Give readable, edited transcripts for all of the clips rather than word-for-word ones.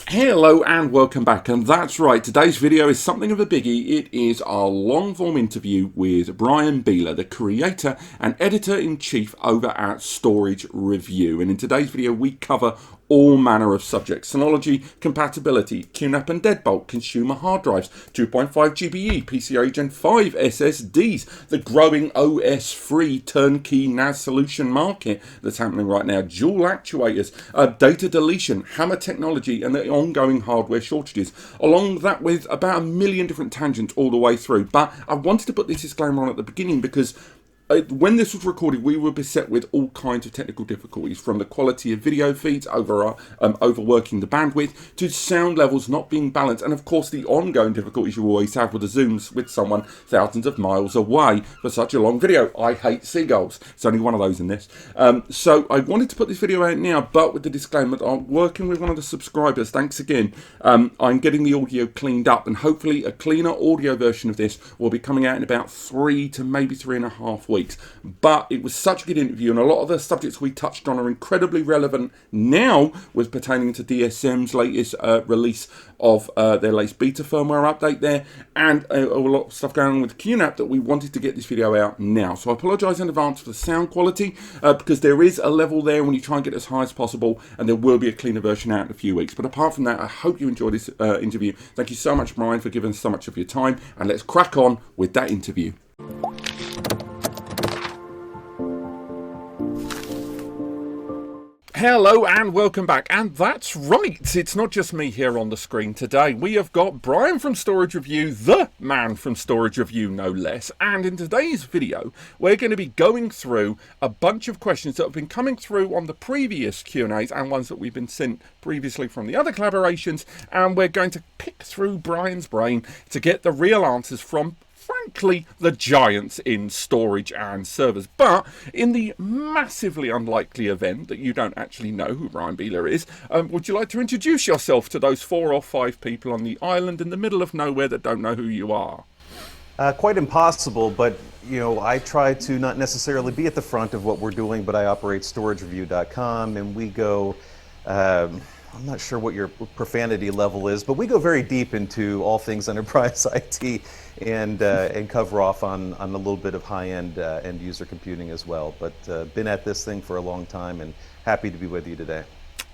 Hello and welcome back, and that's right, today's video is something of a biggie. It is our long-form interview with Brian Beeler, the creator and editor-in-chief over at Storage Review. And in today's video we cover all manner of subjects: Synology, compatibility, QNAP and Deadbolt, consumer hard drives, 2.5 GBE, PCIe Gen 5 SSDs, the growing OS-free turnkey NAS solution market that's happening right now, dual actuators, data deletion, HAMR technology, and the ongoing hardware shortages, along that with about a million different tangents all the way through. But I wanted to put this disclaimer on at the beginning because when this was recorded, we were beset with all kinds of technical difficulties, from the quality of video feeds, overworking the bandwidth, to sound levels not being balanced, and of course the ongoing difficulties you always have with the zooms with someone thousands of miles away for such a long video. I hate seagulls. It's only one of those in this. So I wanted to put this video out now, but with the disclaimer that I'm working with one of the subscribers. Thanks again. I'm getting the audio cleaned up, and hopefully a cleaner audio version of this will be coming out in about 3 to maybe 3.5 weeks. But it was such a good interview, and a lot of the subjects we touched on are incredibly relevant now, with pertaining to DSM's latest release of their latest beta firmware update there, and a lot of stuff going on with QNAP, that we wanted to get this video out now. So I apologise in advance for the sound quality, because there is a level there when you try and get as high as possible, and there will be a cleaner version out in a few weeks. But apart from that, I hope you enjoyed this interview. Thank you so much, Brian, for giving us so much of your time, and let's crack on with that interview. Hello and welcome back, and that's right, it's not just me here on the screen today. We have got Brian from Storage Review, the man from Storage Review no less, and in today's video we're going to be going through a bunch of questions that have been coming through on the previous Q&As and ones that we've been sent previously from the other collaborations, and we're going to pick through Brian's brain to get the real answers from, frankly, the giants in storage and servers. But in the massively unlikely event that you don't actually know who Brian Beeler is, would you like to introduce yourself to those 4 or 5 people on the island in the middle of nowhere that don't know who you are? Quite impossible, but you know, I try to not necessarily be at the front of what we're doing, but I operate StorageReview.com, and we go, I'm not sure what your profanity level is, but we go very deep into all things enterprise IT, and cover off on a little bit of high-end end user computing as well. But been at this thing for a long time, and happy to be with you today.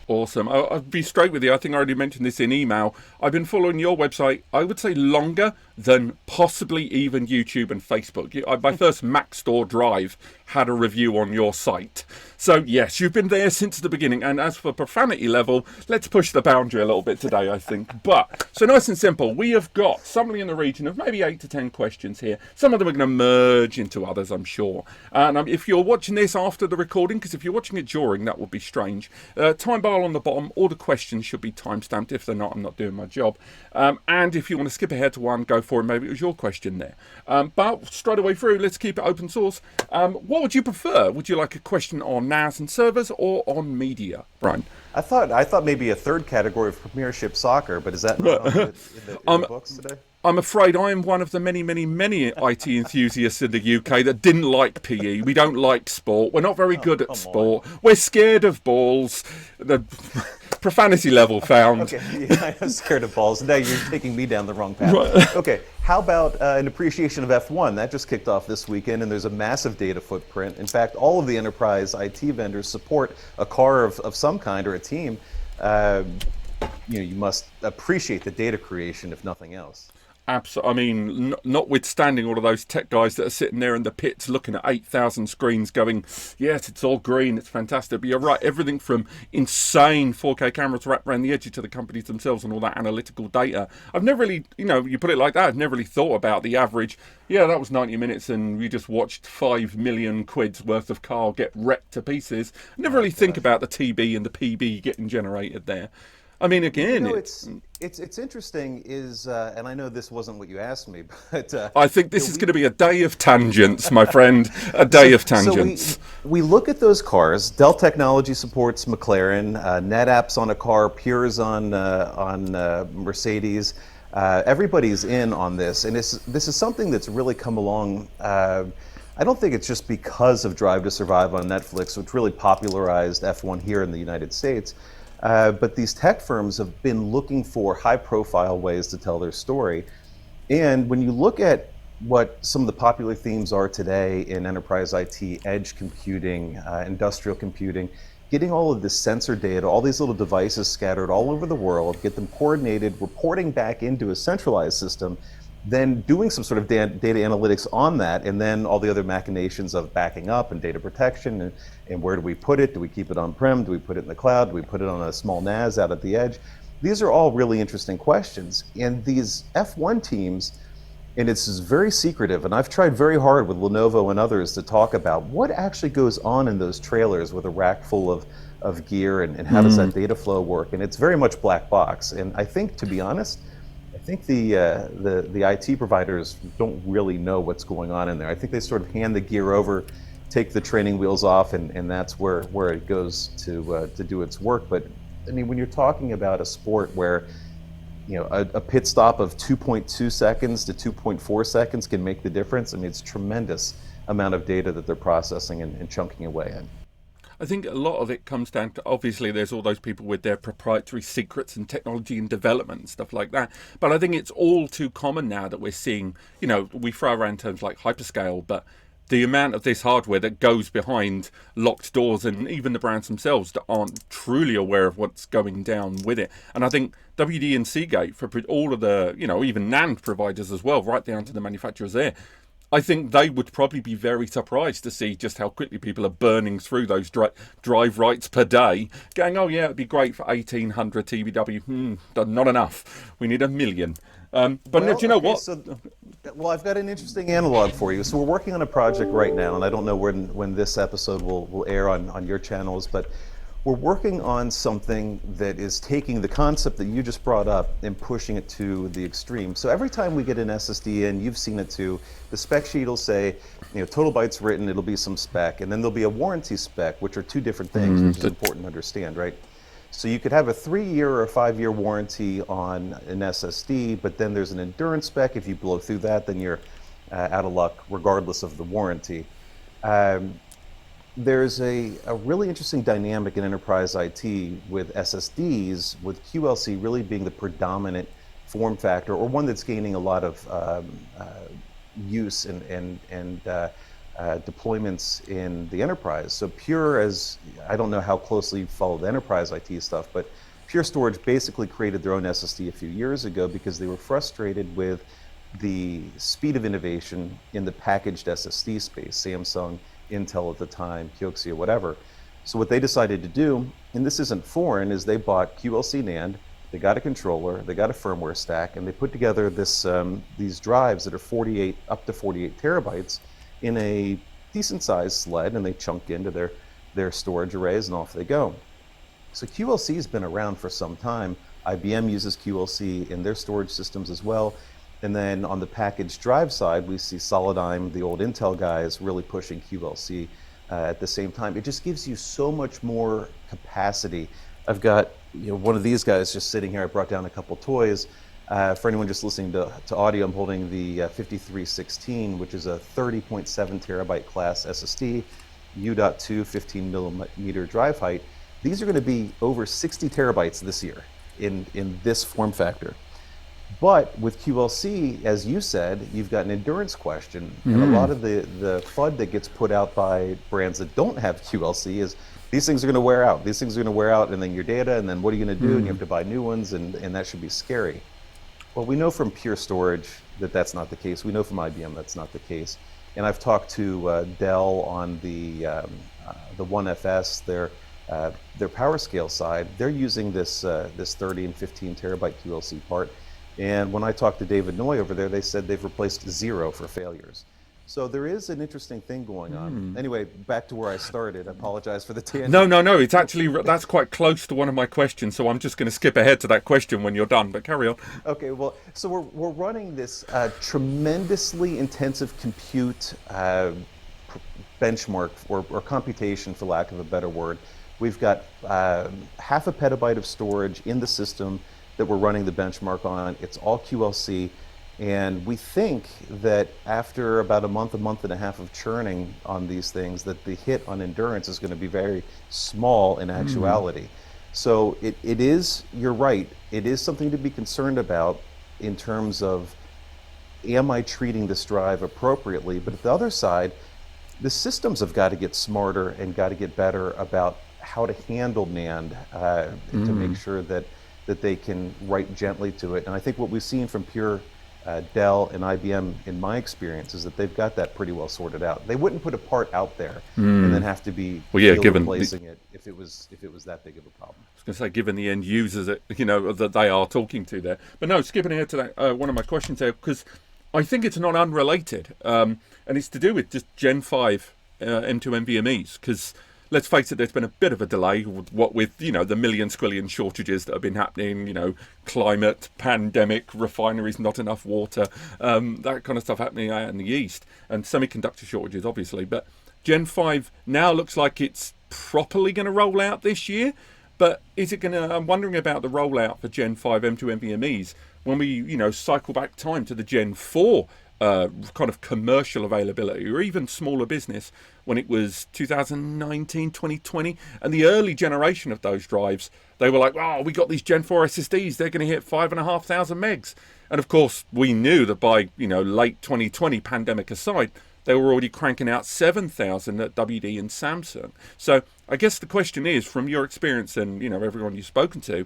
Awesome. I'll be straight with you. I think I already mentioned this in email. I've been following your website, I would say, longer than possibly even YouTube and Facebook. My first Mac Store drive had a review on your site. So yes, you've been there since the beginning. And as for profanity level, let's push the boundary a little bit today, I think. But, so nice and simple, we have got something in the region of maybe 8 to 10 questions here. Some of them are going to merge into others, I'm sure. And if you're watching this after the recording, because if you're watching it during, that would be strange. Time bar on the bottom, all the questions should be timestamped. If they're not, I'm not doing my job. And if you want to skip ahead to one, go for it. Maybe it was your question there. But straight away through, let's keep it open source. What would you prefer? Would you like a question on NAS and servers or on media, Brian? I thought maybe a third category of Premiership Soccer, but is that not in the books today? I'm afraid I am one of the many, many, many IT enthusiasts in the UK that didn't like PE. We don't like sport. We're not very good at sport. We're scared of balls. The profanity level found. Okay, yeah, I'm scared of balls. Now you're taking me down the wrong path. Right. Okay, how about an appreciation of F1? That just kicked off this weekend, and there's a massive data footprint. In fact, all of the enterprise IT vendors support a car of some kind or a team. You must appreciate the data creation, if nothing else. Absolutely. I mean, notwithstanding all of those tech guys that are sitting there in the pits looking at 8,000 screens going, yes, it's all green, it's fantastic. But you're right, everything from insane 4K cameras wrapped around the edges to the companies themselves and all that analytical data. I've never really, you put it like that, I've never really thought about the average. Yeah, that was 90 minutes and we just watched 5 million quid's worth of car get wrecked to pieces. I never really think about the TB and the PB getting generated there. I mean, again, it's interesting and I know this wasn't what you asked me, but I think this is going to be a day of tangents, my friend, a day of tangents. So we look at those cars. Dell Technology supports McLaren, NetApp's on a car, Pure's on Mercedes. Everybody's in on this, and this is something that's really come along. I don't think it's just because of Drive to Survive on Netflix, which really popularized F1 here in the United States. But these tech firms have been looking for high-profile ways to tell their story. And when you look at what some of the popular themes are today in enterprise IT, edge computing, industrial computing, getting all of this sensor data, all these little devices scattered all over the world, get them coordinated, reporting back into a centralized system, then doing some sort of data analytics on that, and then all the other machinations of backing up and data protection, and where do we put it? Do we keep it on-prem? Do we put it in the cloud? Do we put it on a small NAS out at the edge? These are all really interesting questions. And these F1 teams, and it's very secretive, and I've tried very hard with Lenovo and others to talk about what actually goes on in those trailers with a rack full of gear, and how does that data flow work. And it's very much black box. And I think, to be honest, I think the IT providers don't really know what's going on in there. I think they sort of hand the gear over, take the training wheels off, and that's where it goes to do its work. But I mean, when you're talking about a sport where a pit stop of 2.2 seconds to 2.4 seconds can make the difference, I mean, it's a tremendous amount of data that they're processing and chunking away in. I think a lot of it comes down to, obviously, there's all those people with their proprietary secrets and technology and development and stuff like that. But I think it's all too common now that we're seeing, we throw around terms like hyperscale, but the amount of this hardware that goes behind locked doors, and even the brands themselves that aren't truly aware of what's going down with it. And I think WD and Seagate, for all of the, even NAND providers as well, right down to the manufacturers there, I think they would probably be very surprised to see just how quickly people are burning through those drive writes per day, going, oh yeah, it'd be great for 1,800 TBW. Not enough. We need 1 million. But well, you know what? Well, I've got an interesting analog for you. So we're working on a project right now, and I don't know when this episode will air on your channels, but we're working on something that is taking the concept that you just brought up and pushing it to the extreme. So every time we get an SSD in, you've seen it too, the spec sheet will say, total bytes written, it'll be some spec, and then there'll be a warranty spec, which are two different things, which is important to understand, right? So you could have a 3-year or a 5-year warranty on an SSD, but then there's an endurance spec. If you blow through that, then you're out of luck, regardless of the warranty. There's a really interesting dynamic in enterprise IT with SSDs, with QLC really being the predominant form factor, or one that's gaining a lot of use and deployments in the enterprise. So Pure, as I don't know how closely you follow the enterprise IT stuff, but Pure Storage basically created their own SSD a few years ago because they were frustrated with the speed of innovation in the packaged SSD space, Samsung, Intel at the time, Kioxia, whatever. So what they decided to do, and this isn't foreign, is they bought QLC NAND, they got a controller, they got a firmware stack, and they put together these drives that are up to 48 terabytes in a decent sized sled, and they chunk into their storage arrays, and off they go. So QLC has been around for some time. IBM uses QLC in their storage systems as well. And then on the packaged drive side, we see Solidigm, the old Intel guys, really pushing QLC at the same time. It just gives you so much more capacity. I've got one of these guys just sitting here. I brought down a couple toys. For anyone just listening to audio, I'm holding the 5316, which is a 30.7 terabyte class SSD, U.2 15 millimeter drive height. These are going to be over 60 terabytes this year in this form factor. But with QLC, as you said, you've got an endurance question. And a lot of the FUD that gets put out by brands that don't have QLC is these things are going to wear out. These things are going to wear out, and then your data, and then what are you going to do? And you have to buy new ones, and that should be scary. Well, we know from Pure Storage that that's not the case. We know from IBM that's not the case. And I've talked to Dell on the One FS, their PowerScale side. They're using this 30 and 15 terabyte QLC part. And when I talked to David Noy over there, they said they've replaced 0 for failures. So there is an interesting thing going on. Anyway, back to where I started. I apologize for the tangent. No. It's actually, that's quite close to one of my questions, so I'm just going to skip ahead to that question when you're done, but carry on. Okay, well, so we're running this tremendously intensive compute benchmark, or computation, for lack of a better word. We've got half a petabyte of storage in the system that we're running the benchmark on. It's all QLC. And we think that after about a month and a half of churning on these things, that the hit on endurance is going to be very small in actuality. So it is, you're right, it is something to be concerned about in terms of, am I treating this drive appropriately? But at the other side, the systems have got to get smarter and got to get better about how to handle NAND to make sure that they can write gently to it. And I think what we've seen from pure Dell and IBM, in my experience, is that they've got that pretty well sorted out. They wouldn't put a part out there and then have to be replacing it if it was that big of a problem. I was going to say, given the end users that that they are talking to there. But no, skipping ahead to that, one of my questions there, because I think it's not unrelated, and it's to do with just Gen 5 M2 NVMe's, because let's face it, there's been a bit of a delay with the million squillion shortages that have been happening, climate, pandemic, refineries, not enough water, that kind of stuff happening out in the East, and semiconductor shortages, obviously. But Gen 5 now looks like it's properly going to roll out this year. But is it going to, I'm wondering about the rollout for Gen 5 M2 NVMe's when we, cycle back time to the Gen 4 kind of commercial availability, or even smaller business when it was 2019, 2020, and the early generation of those drives, they were like, oh, we got these Gen 4 SSDs, they're going to hit 5,500 megs. And of course, we knew that by, late 2020, pandemic aside, they were already cranking out 7,000 at WD and Samsung. So I guess the question is, from your experience and, everyone you've spoken to,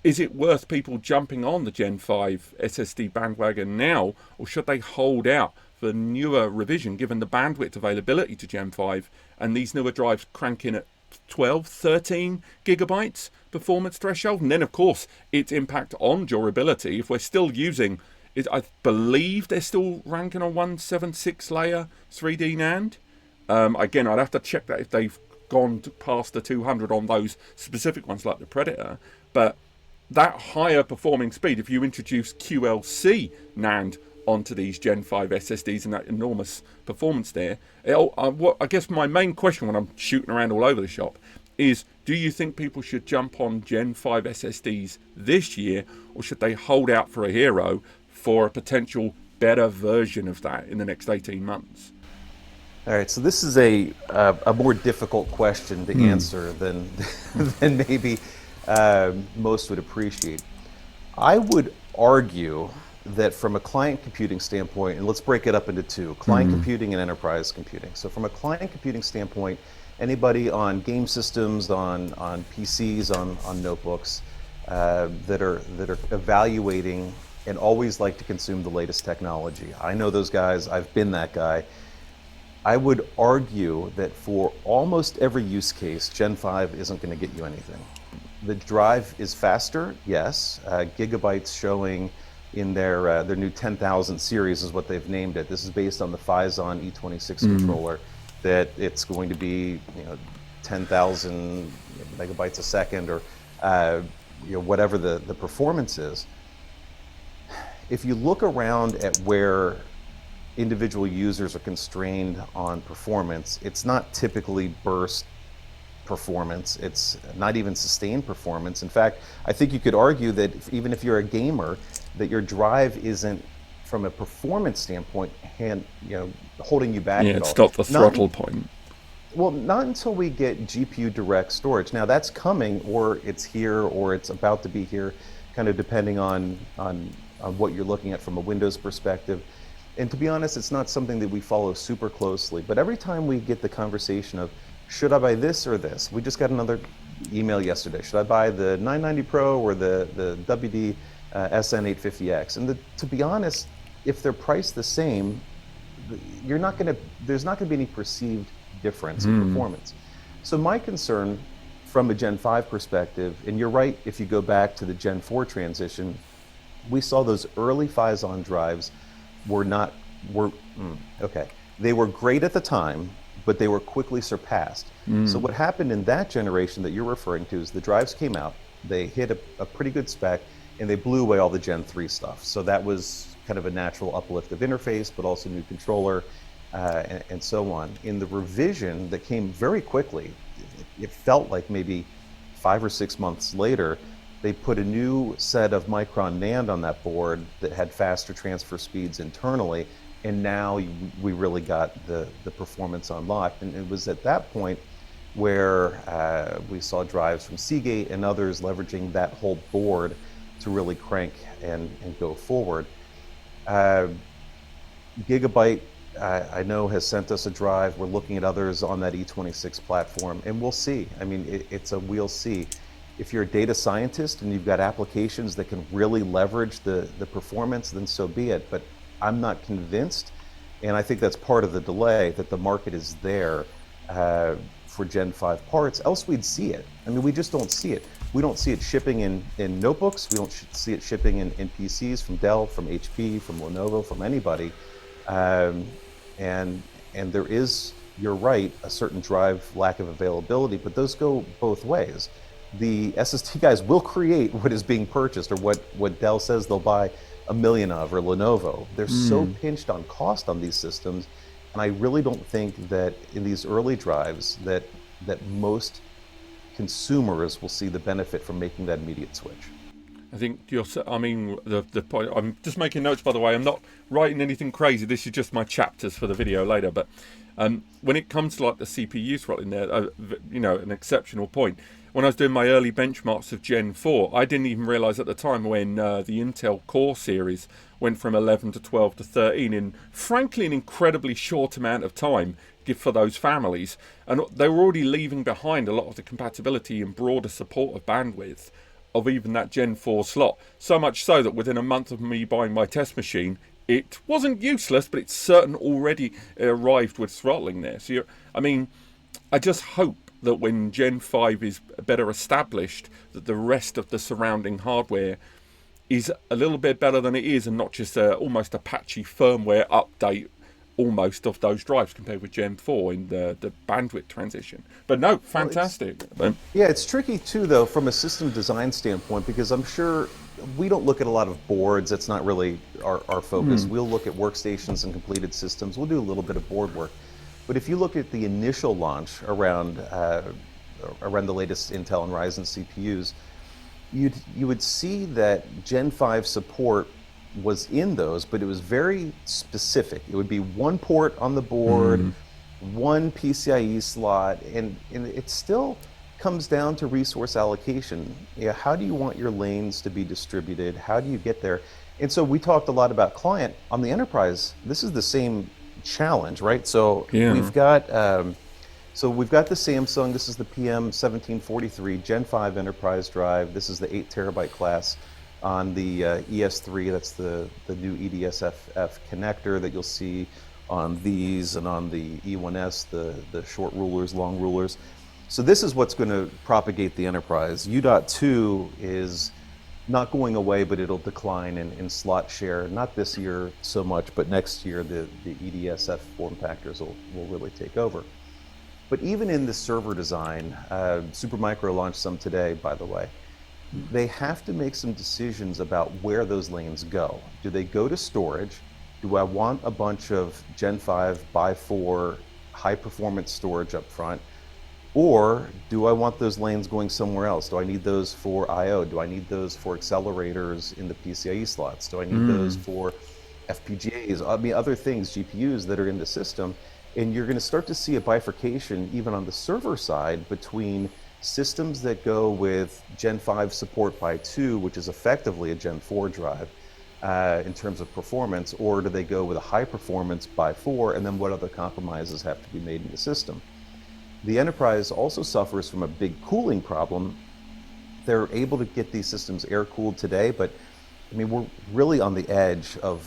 is it worth people jumping on the Gen 5 SSD bandwagon now, or should they hold out for the newer revision, given the bandwidth availability to Gen 5 and these newer drives cranking at 12, 13 gigabytes performance threshold? And then, of course, its impact on durability. If we're still using it, I believe they're still ranking on 176 layer 3D NAND. Again, I'd have to check that if they've gone past the 200 on those specific ones like the Predator. But that higher performing speed, if you introduce QLC NAND onto these Gen 5 SSDs and that enormous performance there, I guess my main question when I'm shooting around all over the shop is, do you think people should jump on Gen 5 SSDs this year, or should they hold out for a hero for a potential better version of that in the next 18 months? All right, so this is a more difficult question to answer than maybe most would appreciate. I would argue that from a client computing standpoint, and let's break it up into two, client computing and enterprise computing. So from a client computing standpoint, anybody on game systems, on PCs, on notebooks that are evaluating and always like to consume the latest technology. I know those guys, I've been that guy. I would argue that for almost every use case, Gen 5 isn't going to get you anything. The drive is faster, yes. Gigabytes showing in their new 10,000 series is what they've named it. This is based on the Phison E26 controller, that it's going to be 10,000 megabytes a second, or whatever the performance is. If you look around at where individual users are constrained on performance, it's not typically burst performance, it's not even sustained performance. In fact, I think you could argue that even if you're a gamer, that your drive isn't, from a performance standpoint, holding you back at all. It's not the throttle point. Well, not until we get GPU direct storage. Now that's coming, or it's here, or it's about to be here, kind of depending on what you're looking at from a Windows perspective. And to be honest, it's not something that we follow super closely. But every time we get the conversation of, should I buy this or this? We just got another email yesterday. Should I buy the 990 Pro or the WD SN850X? And to be honest, if they're priced the same, there's not going to be any perceived difference in performance. So my concern from a Gen 5 perspective, and you're right, if you go back to the Gen 4 transition, we saw those early Phison drives they were great at the time, but they were quickly surpassed. So what happened in that generation that you're referring to is the drives came out, they hit a pretty good spec, and they blew away all the Gen 3 stuff. So that was kind of a natural uplift of interface, but also new controller, and so on. In the revision that came very quickly, it felt like maybe 5 or 6 months later, they put a new set of Micron NAND on that board that had faster transfer speeds internally, and now we really got the performance unlocked. And it was at that point where we saw drives from Seagate and others leveraging that whole board to really crank and go forward. Gigabyte, I know, has sent us a drive. We're looking at others on that E26 platform, and we'll see. I mean, we'll see. If you're a data scientist and you've got applications that can really leverage the performance, then so be it. But I'm not convinced, and I think that's part of the delay, that the market is there for Gen 5 parts, else we'd see it. I mean, we just don't see it. We don't see it shipping in notebooks. We don't see it shipping in PCs from Dell, from HP, from Lenovo, from anybody. And there is, you're right, a certain drive lack of availability, but those go both ways. The SSD guys will create what is being purchased, or what Dell says they'll buy 1 million of, or Lenovo. They're so pinched on cost on these systems, and I really don't think that in these early drives that most consumers will see the benefit from making that immediate switch. I think the point, I'm just making notes, by the way. I'm not writing anything crazy. This is just my chapters for the video later. But when it comes to like the CPU throttling there, an exceptional point. When I was doing my early benchmarks of Gen 4, I didn't even realize at the time when the Intel Core series went from 11 to 12 to 13 in, frankly, an incredibly short amount of time for those families. And they were already leaving behind a lot of the compatibility and broader support of bandwidth of even that Gen 4 slot. So much so that within a month of me buying my test machine, it wasn't useless, but it's certain already arrived with throttling there. So, I just hope that when Gen 5 is better established, that the rest of the surrounding hardware is a little bit better than it is, and not just almost a patchy firmware update almost of those drives compared with Gen 4 in the bandwidth transition. But no, fantastic. Yeah, it's tricky too, though, from a system design standpoint, because I'm sure we don't look at a lot of boards. That's not really our focus. We'll look at workstations and completed systems. We'll do a little bit of board work. But if you look at the initial launch around the latest Intel and Ryzen CPUs, you would see that Gen 5 support was in those, but it was very specific. It would be one port on the board, one PCIe slot, and it still comes down to resource allocation. How do you want your lanes to be distributed? How do you get there? And so we talked a lot about client. On the enterprise, this is the same challenge, right? So we've got the Samsung. This is the PM1743 Gen 5 enterprise drive. This is the 8 terabyte class on the ES3. That's the new EDSFF connector that you'll see on these and on the E1S, the short rulers, long rulers. So this is what's going to propagate the enterprise. U.2 is not going away, but it'll decline in slot share. Not this year so much, but next year the EDSF form factors will really take over. But even in the server design, Supermicro launched some today, by the way, they have to make some decisions about where those lanes go. Do they go to storage? Do I want a bunch of Gen 5 by 4 high performance storage up front? Or do I want those lanes going somewhere else? Do I need those for I/O? Do I need those for accelerators in the PCIe slots? Do I need those for FPGAs? Other things, GPUs that are in the system. And you're going to start to see a bifurcation even on the server side between systems that go with Gen 5 support by 2, which is effectively a Gen 4 drive in terms of performance, or do they go with a high performance by 4, and then what other compromises have to be made in the system? The enterprise also suffers from a big cooling problem. They're able to get these systems air-cooled today, but we're really on the edge of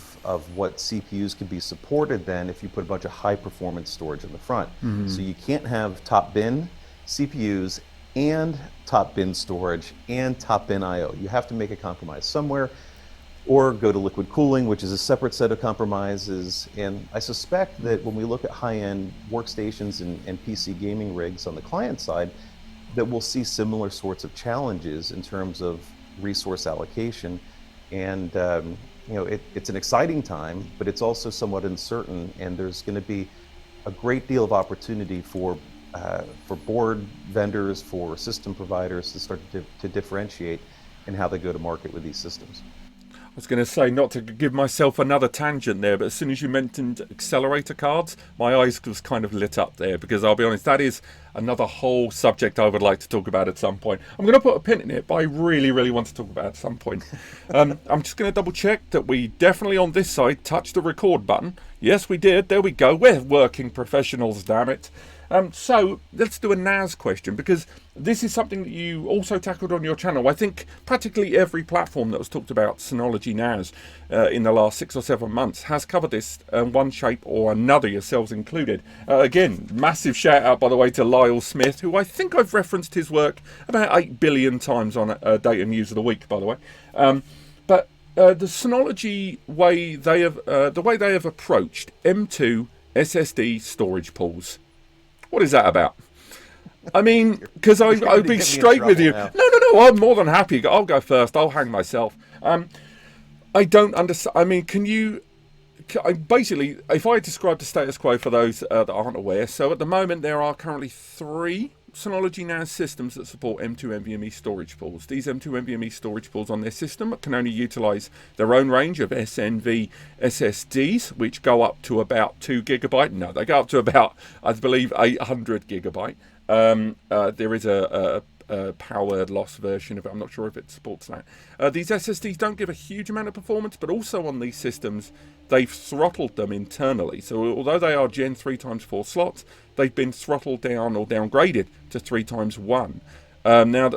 what CPUs can be supported then if you put a bunch of high-performance storage in the front. So you can't have top-bin CPUs and top-bin storage and top-bin I/O. You have to make a compromise somewhere, or go to liquid cooling, which is a separate set of compromises. And I suspect that when we look at high-end workstations and PC gaming rigs on the client side, that we'll see similar sorts of challenges in terms of resource allocation. And it's an exciting time, but it's also somewhat uncertain. And there's going to be a great deal of opportunity for board vendors, for system providers to start to differentiate in how they go to market with these systems. was going to say, not to give myself another tangent there, but as soon as you mentioned accelerator cards, my eyes was kind of lit up there, because I'll be honest, that is another whole subject I would like to talk about at some point. I'm going to put a pin in it, but I really, really want to talk about it at some point. I'm just going to double check that we definitely on this side touched the record button. Yes, we did. There we go. We're working professionals, damn it. So let's do a NAS question, because this is something that you also tackled on your channel. I think practically every platform that was talked about Synology NAS in the last 6 or 7 months has covered this one shape or another, yourselves included. Again, massive shout out, by the way, to Lyle Smith, who I think I've referenced his work about 8 billion times on Data News of the Week, by the way. But the Synology way they have, the way they have approached M2 SSD storage pools. What is that about? I mean, because I'll be straight with you. Now. No, I'm more than happy. I'll go first. I'll hang myself. I don't understand. I mean, basically, if I describe the status quo for those that aren't aware, so at the moment there are currently 3 Synology NAS systems that support M2 NVMe storage pools. These M2 NVMe storage pools on their system can only utilize their own range of SNV SSDs, which go up to about 2 gigabyte. No, they go up to about, I believe, 800 gigabyte. There is a power loss version of it. I'm not sure if it supports that. These SSDs don't give a huge amount of performance, but also on these systems, they've throttled them internally. So although they are Gen 3 times 4 slots, they've been throttled down or downgraded to 3 times 1. Now,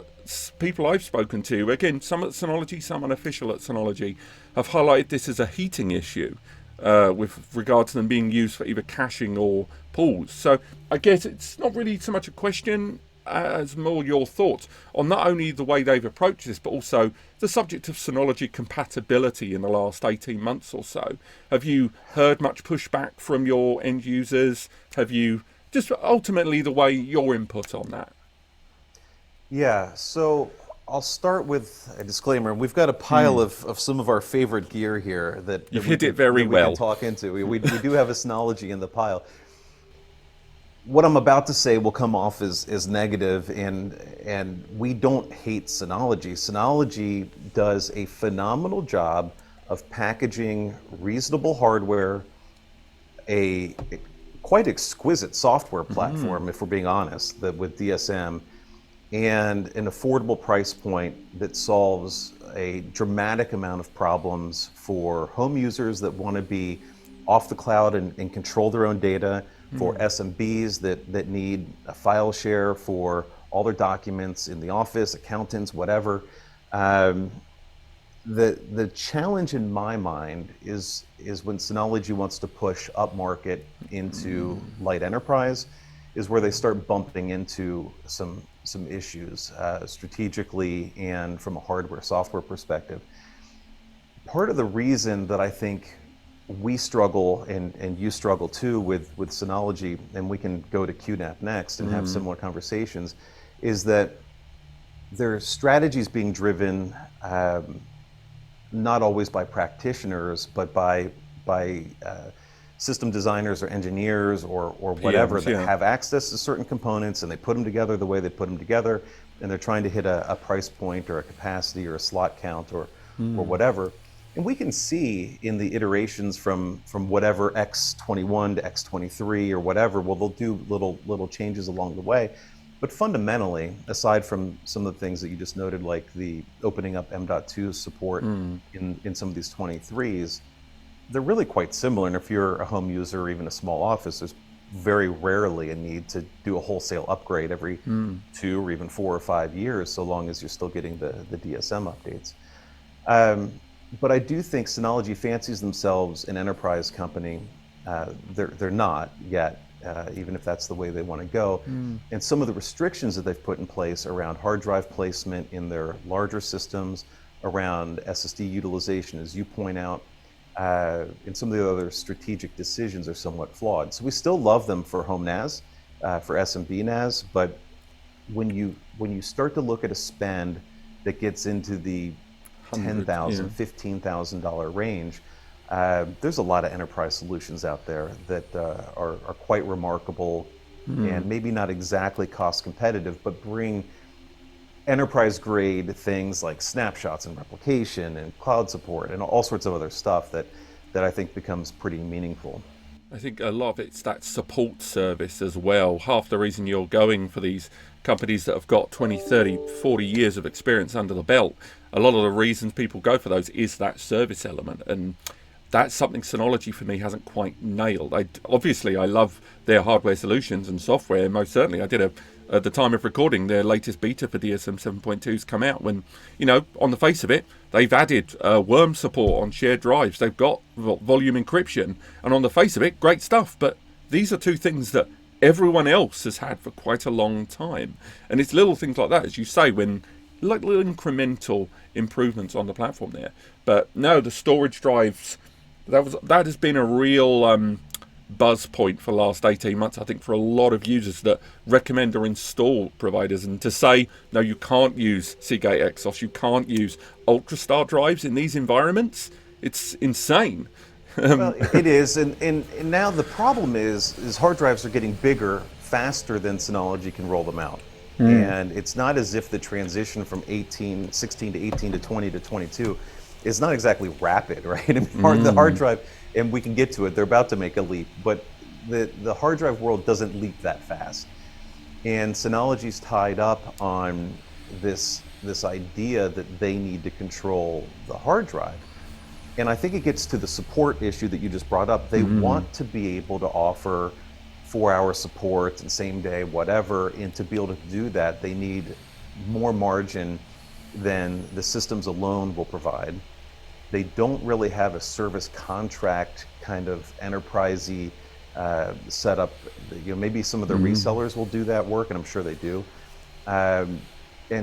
people I've spoken to, again, some at Synology, some unofficial at Synology, have highlighted this as a heating issue with regard to them being used for either caching or pools. So I guess it's not really so much a question as more your thoughts on not only the way they've approached this, but also the subject of Synology compatibility in the last 18 months or so. Have you heard much pushback from your end users? Have you just ultimately the way your input on that? Yeah, so I'll start with a disclaimer. We've got a pile of some of our favorite gear here that You've we hit can, it very that we well. can talk into. We do have a Synology in the pile. What I'm about to say will come off as negative, and we don't hate Synology. Synology does a phenomenal job of packaging reasonable hardware, a quite exquisite software platform, if we're being honest, that with DSM, and an affordable price point that solves a dramatic amount of problems for home users that want to be off the cloud and control their own data, for SMBs that need a file share for all their documents in the office, accountants, whatever. The challenge in my mind is when Synology wants to push up market into light enterprise, is where they start bumping into some issues strategically and from a hardware software perspective. Part of the reason that I think we struggle, and you struggle too with Synology, and we can go to QNAP next and have similar conversations, is that their strategies being driven not always by practitioners, but by system designers or engineers or whatever that have access to certain components, and they put them together the way they put them together, and they're trying to hit a price point or a capacity or a slot count or whatever. And we can see in the iterations from whatever X21 to X23 or whatever, well, they'll do little changes along the way. But fundamentally, aside from some of the things that you just noted, like the opening up M.2 support in some of these 23s, they're really quite similar. And if you're a home user or even a small office, there's very rarely a need to do a wholesale upgrade every 2 or even 4 or 5 years, so long as you're still getting the DSM updates. But I do think Synology fancies themselves an enterprise company. They're not yet, even if that's the way they want to go. And some of the restrictions that they've put in place around hard drive placement in their larger systems, around SSD utilization, as you point out, and some of the other strategic decisions are somewhat flawed. So we still love them for home NAS, for SMB NAS, but when you start to look at a spend that gets into the $10,000, $15,000 range, there's a lot of enterprise solutions out there that are quite remarkable and maybe not exactly cost competitive, but bring enterprise grade things like snapshots and replication and cloud support and all sorts of other stuff that I think becomes pretty meaningful. I think a lot of it's that support service as well. Half the reason you're going for these companies that have got 20, 30, 40 years of experience under the belt, a lot of the reasons people go for those is that service element. And that's something Synology for me hasn't quite nailed. Obviously, I love their hardware solutions and software. Most certainly, I did at the time of recording, their latest beta for DSM 7.2's come out when, on the face of it, they've added worm support on shared drives. They've got volume encryption. And on the face of it, great stuff. But these are two things that everyone else has had for quite a long time. And it's little things like that, as you say, when like little incremental improvements on the platform there. But no, the storage drives, that has been a real buzz point for the last 18 months, I think, for a lot of users that recommend or install providers. And to say, no, you can't use Seagate Exos, you can't use UltraStar drives in these environments, it's insane. Well, it is, and now the problem is hard drives are getting bigger faster than Synology can roll them out. And it's not as if the transition from 16 to 18 to 20 to 22 is not exactly rapid, right? I mean, the hard drive, and we can get to it, they're about to make a leap, but the hard drive world doesn't leap that fast. And Synology's tied up on this idea that they need to control the hard drive. And I think it gets to the support issue that you just brought up. They want to be able to offer 4-hour support and same day, whatever, and to be able to do that, they need more margin than the systems alone will provide. They don't really have a service contract kind of enterprisey setup. Maybe some of the resellers will do that work, and I'm sure they do. And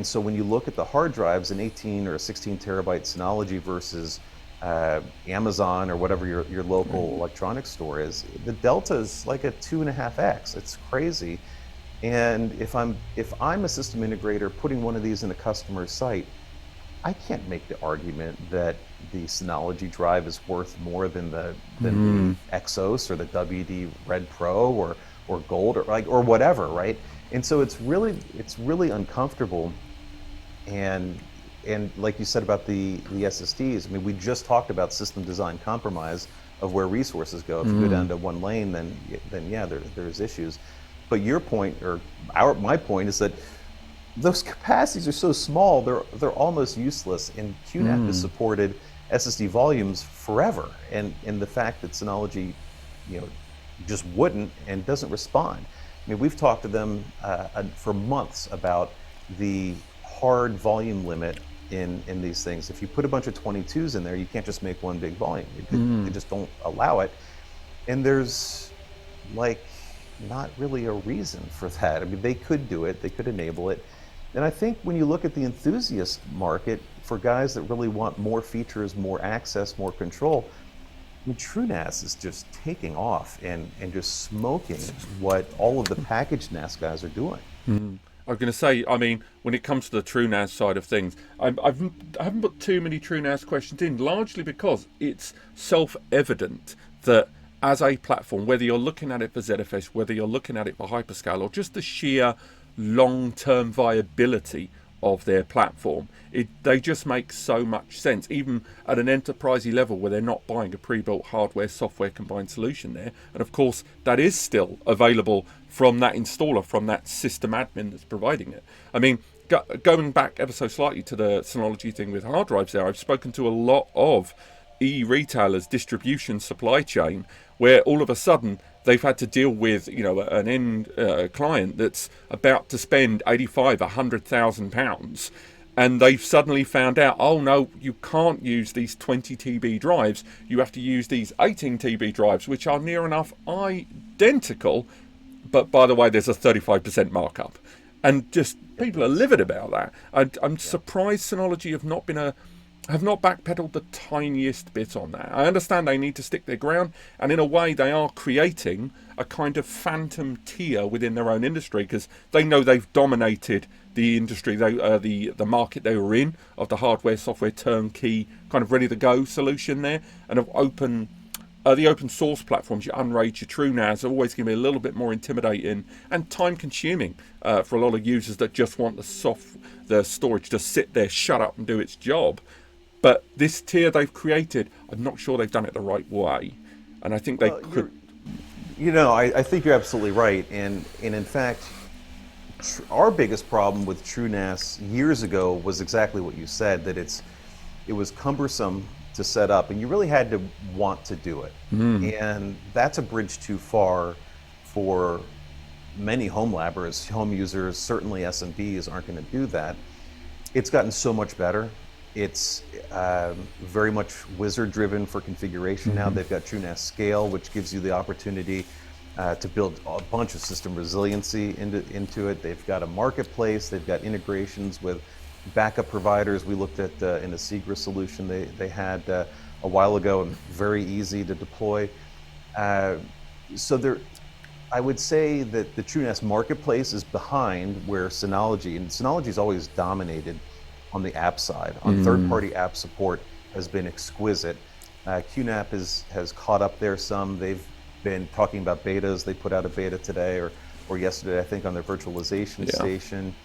so when you look at the hard drives, an 18 or a 16 terabyte Synology versus Amazon or whatever your local electronics store is, the delta is like a 2.5x. It's crazy. And if I'm a system integrator putting one of these in a customer's site, I can't make the argument that the Synology drive is worth more than the Exos or the WD Red Pro or Gold or whatever, right? And so it's really uncomfortable. And like you said about the SSDs, I mean, we just talked about system design compromise of where resources go. If you go down to one lane, then yeah, there's issues. But your point, or my point, is that those capacities are so small, they're almost useless. And QNAP has supported SSD volumes forever. And the fact that Synology, just wouldn't and doesn't respond. I mean, we've talked to them for months about the hard volume limit in these things. If you put a bunch of 22s in there, you can't just make one big volume. They just don't allow it. And there's not really a reason for that. I mean, they could do it, they could enable it. And I think when you look at the enthusiast market, for guys that really want more features, more access, more control, I mean, TrueNAS is just taking off and just smoking what all of the packaged NAS guys are doing. I was going to say, I mean, when it comes to the TrueNAS side of things, I haven't put too many TrueNAS questions in, largely because it's self-evident that as a platform, whether you're looking at it for ZFS, whether you're looking at it for hyperscale, or just the sheer long-term viability of their platform, they just make so much sense, even at an enterprisey level where they're not buying a pre-built hardware software combined solution there. And of course that is still available from that installer, from that system admin that's providing it. I mean, going back ever so slightly to the Synology thing with hard drives there, I've spoken to a lot of e-retailers, distribution supply chain, where all of a sudden they've had to deal with, an end client that's about to spend £85,000-100,000, and they've suddenly found out, oh no, you can't use these 20 TB drives, you have to use these 18 TB drives, which are near enough identical, but by the way, there's a 35% markup. And just people are livid about that. I'm surprised Synology have not backpedaled the tiniest bit on that. I understand they need to stick their ground, and in a way they are creating a kind of phantom tier within their own industry, because they know they've dominated the industry, the market they were in, of the hardware software turnkey kind of ready to go solution there, and have opened The open source platforms, your Unraid, your TrueNAS, are always going to be a little bit more intimidating and time consuming for a lot of users that just want the storage to sit there, shut up and do its job. But this tier they've created, I'm not sure they've done it the right way. And I think they could... I think you're absolutely right. And in fact, our biggest problem with TrueNAS years ago was exactly what you said, that it was cumbersome to set up, and you really had to want to do it. And that's a bridge too far for many home labbers, home users, certainly SMBs aren't going to do that. It's gotten so much better. It's very much wizard driven for configuration now. They've got TrueNAS Scale, which gives you the opportunity to build a bunch of system resiliency into it. They've got a marketplace. They've got integrations with backup providers. We looked at in a Segra solution they had a while ago, and very easy to deploy. So I would say that the TrueNAS marketplace is behind where Synology, and Synology's always dominated on the app side. On third-party app support has been exquisite. QNAP has caught up there some. They've been talking about betas. They put out a beta today or yesterday, I think, on their virtualization station.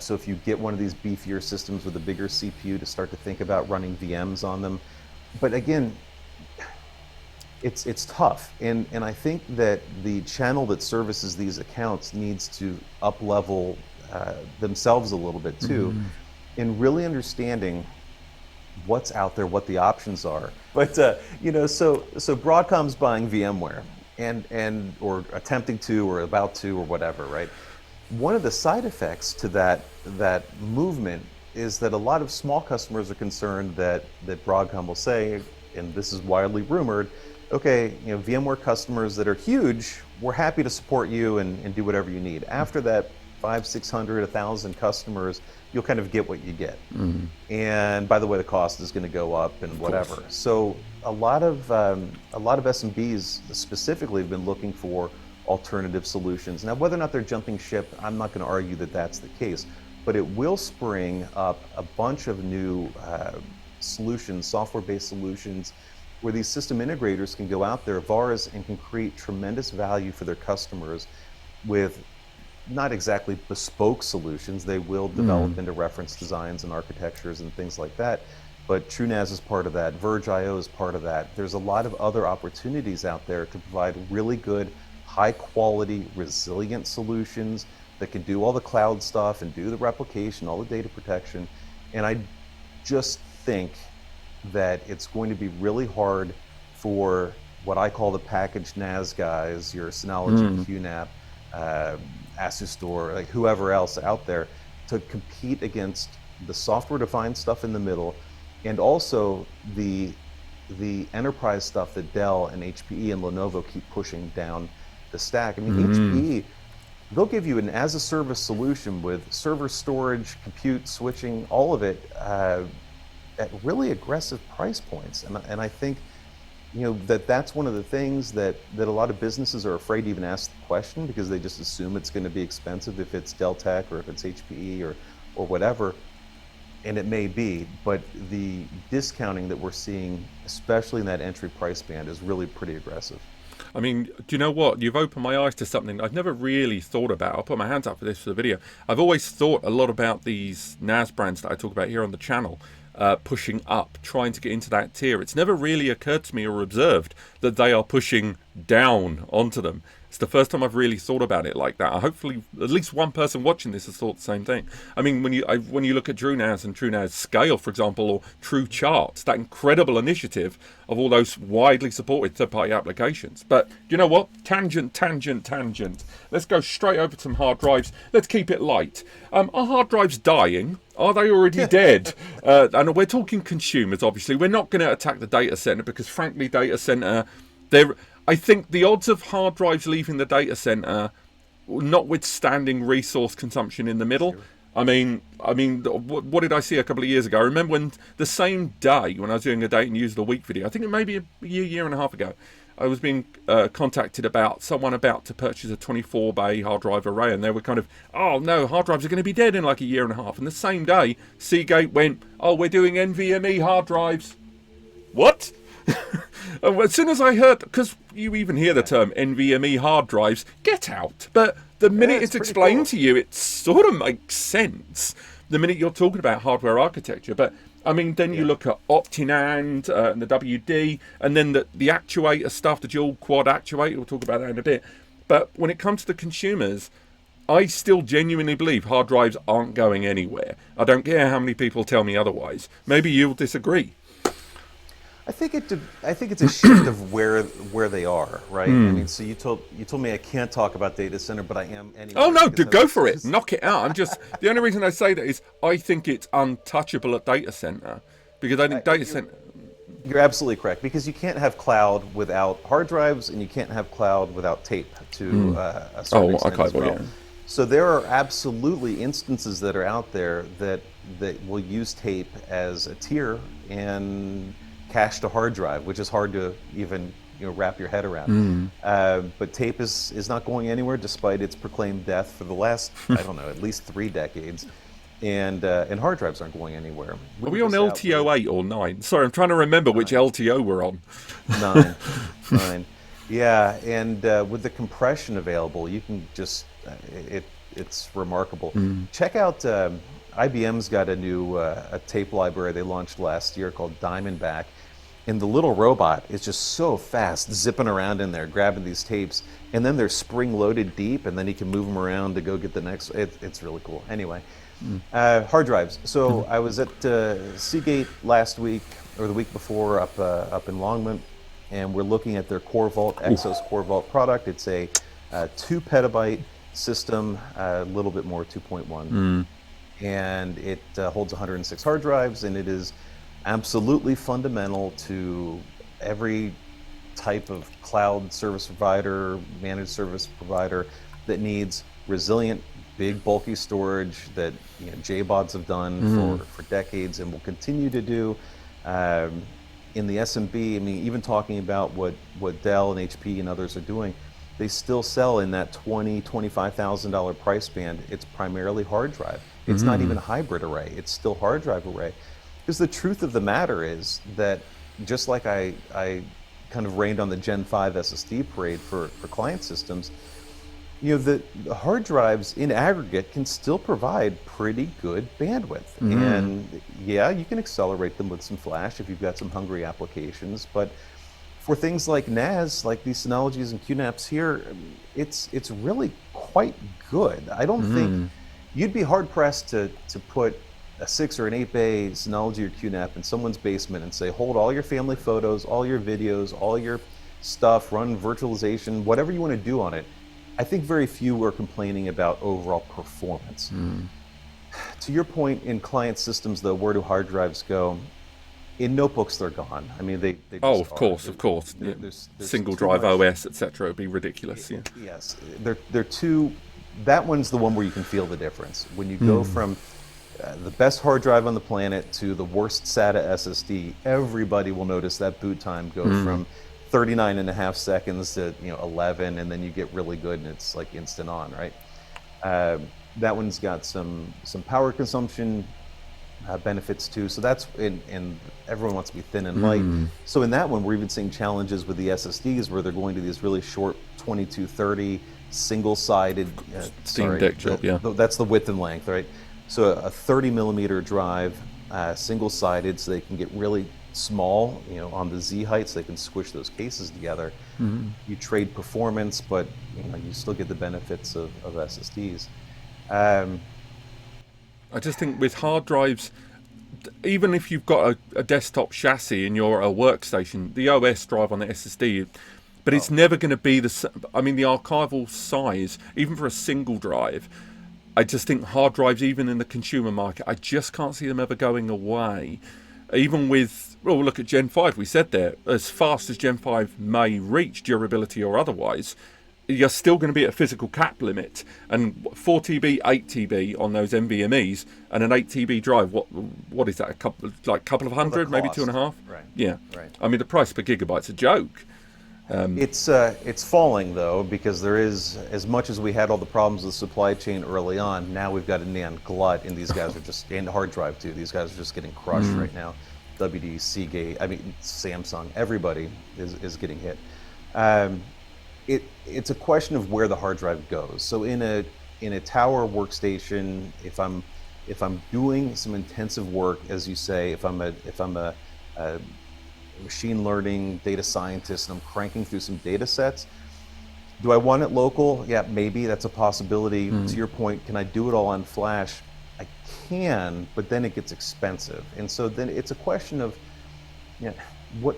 So if you get one of these beefier systems with a bigger CPU, to start to think about running VMs on them. But again, it's tough. And I think that the channel that services these accounts needs to up-level themselves a little bit too, in really understanding what's out there, what the options are. But so Broadcom's buying VMware and or attempting to or about to or whatever, right? One of the side effects to that movement is that a lot of small customers are concerned that Broadcom will say, and this is widely rumored, okay, VMware customers that are huge, we're happy to support you and do whatever you need. After that 500, 600, 1,000 customers, you'll kind of get what you get. And by the way, the cost is going to go up and whatever. So a lot of SMBs specifically have been looking for alternative solutions. Now, whether or not they're jumping ship, I'm not going to argue that that's the case, but it will spring up a bunch of new solutions, software-based solutions, where these system integrators can go out there, VARs, and can create tremendous value for their customers with not exactly bespoke solutions. They will develop into reference designs and architectures and things like that, but TrueNAS is part of that. Verge.io is part of that. There's a lot of other opportunities out there to provide really good, high quality, resilient solutions that can do all the cloud stuff and do the replication, all the data protection. And I just think that it's going to be really hard for what I call the packaged NAS guys, your Synology, QNAP, Asustor, like whoever else out there, to compete against the software-defined stuff in the middle, and also the enterprise stuff that Dell and HPE and Lenovo keep pushing down the stack. I mean, HPE, they'll give you an as-a-service solution with server storage, compute, switching, all of it at really aggressive price points. And I think that's one of the things that a lot of businesses are afraid to even ask the question, because they just assume it's going to be expensive if it's Dell Tech or if it's HPE or whatever. And it may be, but the discounting that we're seeing, especially in that entry price band, is really pretty aggressive. I mean, do you know what? You've opened my eyes to something I've never really thought about. I'll put my hands up for this for the video. I've always thought a lot about these NAS brands that I talk about here on the channel, pushing up, trying to get into that tier. It's never really occurred to me or observed that they are pushing down onto them. It's the first time I've really thought about it like that. Hopefully, at least one person watching this has thought the same thing. I mean, when you look at TrueNAS and TrueNAS Scale, for example, or TrueCharts, that incredible initiative of all those widely supported third-party applications. But you know what? Tangent. Let's go straight over to some hard drives. Let's keep it light. Are hard drives dying? Are they already dead? And we're talking consumers, obviously. We're not going to attack the data center because, frankly, data center, I think the odds of hard drives leaving the data center, notwithstanding resource consumption in the middle. I mean, what did I see a couple of years ago? I remember when the same day when I was doing a Date and Use of the Week video, I think it may be a year and a half ago, I was being contacted about someone about to purchase a 24-bay hard drive array, and they were kind of, oh no, hard drives are going to be dead in like a year and a half. And the same day, Seagate went, oh, we're doing NVMe hard drives. What? As soon as I heard, because you even hear the term NVMe hard drives, get out. But the minute it's explained to you, it sort of makes sense. The minute you're talking about hardware architecture. But I mean, then you look at OptiNAND and the WD, and then the actuator stuff, the dual quad actuator. We'll talk about that in a bit. But when it comes to the consumers, I still genuinely believe hard drives aren't going anywhere. I don't care how many people tell me otherwise. Maybe you'll disagree. I think it's a shift of where they are, right? I mean, so you told me I can't talk about data center, but I am anyway. Oh no, go for it, knock it out. The only reason I say that is I think it's untouchable at data center, because I think data center. You're absolutely correct, because you can't have cloud without hard drives, and you can't have cloud without tape to a certain extent as well. Yeah. So there are absolutely instances that are out there that will use tape as a tier and cache to hard drive, which is hard to even wrap your head around. But tape is not going anywhere, despite its proclaimed death for the last I don't know, at least 3 decades. And hard drives aren't going anywhere. Are we on LTO 8 or 9? Sorry, I'm trying to remember which LTO we're on. 9. Yeah, and with the compression available, you can just it's remarkable. Check out IBM's got a new a tape library they launched last year called Diamondback, and the little robot is just so fast, zipping around in there, grabbing these tapes, and then they're spring-loaded deep, and then he can move them around to go get the next. It's really cool. Anyway, hard drives. So I was at Seagate last week or the week before up in Longmont, and we're looking at their Core Vault Exos Core Vault product. It's a 2 petabyte system, a little bit more, 2.1. And it holds 106 hard drives, and it is absolutely fundamental to every type of cloud service provider, managed service provider that needs resilient, big, bulky storage that JBODs have done for decades and will continue to do. In the SMB, I mean, even talking about what Dell and HP and others are doing, they still sell in that $20,000, $25,000 price band. It's primarily hard drive. It's not even a hybrid array. It's still hard drive array. Because the truth of the matter is that just like I kind of rained on the Gen 5 SSD parade for client systems, the hard drives in aggregate can still provide pretty good bandwidth. And yeah, you can accelerate them with some flash if you've got some hungry applications, but for things like NAS, like these Synologies and QNAPs here, it's really quite good. I don't think you'd be hard pressed to put a 6 or an 8 bay Synology or QNAP in someone's basement and say, hold all your family photos, all your videos, all your stuff, run virtualization, whatever you want to do on it. I think very few are complaining about overall performance. To your point, in client systems, though, where do hard drives go? In notebooks, they're gone. I mean, they just of course. There's single drive OS, etc. Would be ridiculous. Yeah. Yes, they're too. That one's the one where you can feel the difference when you go from the best hard drive on the planet to the worst SATA SSD. Everybody will notice that boot time go from 39.5 seconds to 11, and then you get really good, and it's like instant on, right? That one's got some power consumption benefits too. So that's and everyone wants to be thin and light. So in that one, we're even seeing challenges with the SSDs where they're going to these really short 2230 single-sided. Steam Deck job, that's the width and length, right? So a 30 millimeter drive, single-sided, so they can get really small, on the Z height, so they can squish those cases together. You trade performance, but you still get the benefits of SSDs. I just think with hard drives, even if you've got a desktop chassis and you're a workstation, the OS drive on the SSD, but it's never going to be the archival size, even for a single drive. I just think hard drives, even in the consumer market, I just can't see them ever going away. Even with, look at Gen 5, we said there, as fast as Gen 5 may reach durability or otherwise, you're still going to be at a physical cap limit. And 4 TB, 8 TB on those NVMe's, and an 8 TB drive, what is that, a couple of hundred, maybe 2.5? Right. Yeah. Right. I mean, the price per gigabyte's a joke. It's falling, though, because there is, as much as we had all the problems with the supply chain early on, now we've got a NAND glut, and these guys are just, and hard drive too, these guys are just getting crushed right now. WD, Seagate, I mean Samsung, everybody is getting hit. Um, it's a question of where the hard drive goes. So in a tower workstation, if I'm doing some intensive work, as you say, if I'm a machine learning data scientist and I'm cranking through some data sets, do I want it local? Yeah, maybe that's a possibility. To your point, can I do it all on flash? I can, but then it gets expensive. And so then it's a question of, you know,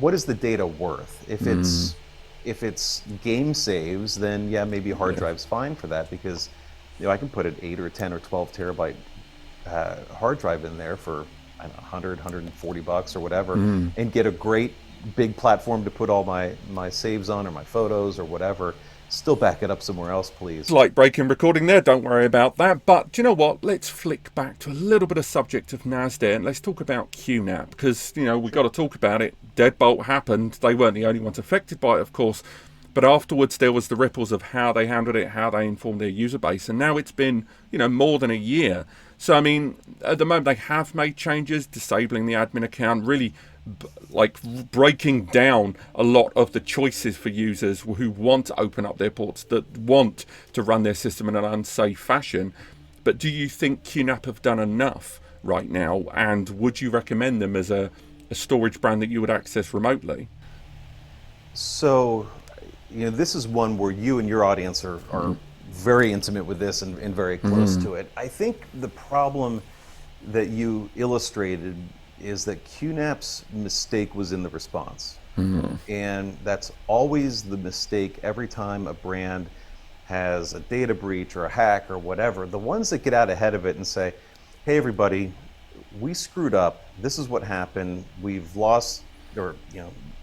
what is the data worth? If it's game saves, then yeah, maybe a hard drive's fine for that, because I can put an 8 or 10 or 12 terabyte hard drive in there for I don't know, 100, 140 bucks or whatever, and get a great big platform to put all my saves on, or my photos or whatever. Still back it up somewhere else, please. It's like breaking recording there, don't worry about that. But do you know what? Let's flick back to a little bit of subject of NAS there, and let's talk about QNAP, because, we've got to talk about it. Deadbolt happened. They weren't the only ones affected by it, of course. But afterwards, there was the ripples of how they handled it, how they informed their user base. And now it's been, more than a year. So, I mean, at the moment, they have made changes, disabling the admin account, really breaking down a lot of the choices for users who want to open up their ports, that want to run their system in an unsafe fashion. But do you think QNAP have done enough right now? And would you recommend them as a storage brand that you would access remotely? So, this is one where you and your audience are very intimate with this and very close to it. I think the problem that you illustrated is that QNAP's mistake was in the response. And that's always the mistake every time a brand has a data breach or a hack or whatever. The ones that get out ahead of it and say, hey everybody, we screwed up, this is what happened, we've lost, or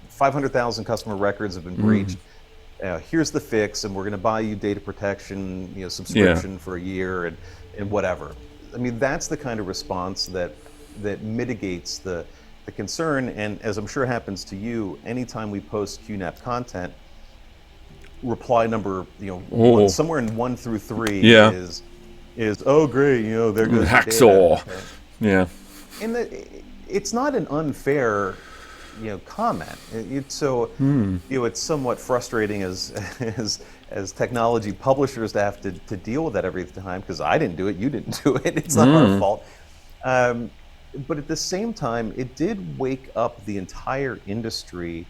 500,000 customer records have been breached, here's the fix, and we're going to buy you data protection, subscription for a year and whatever. I mean, that's the kind of response that mitigates the concern. And as I'm sure happens to you, anytime we post QNAP content, reply number somewhere in 1 through 3 is oh great, there goes hacksaw. Yeah, and it's not an unfair comment. It's somewhat frustrating as technology publishers to have to deal with that every time, because I didn't do it, you didn't do it, it's not our fault. But at the same time, it did wake up the entire industry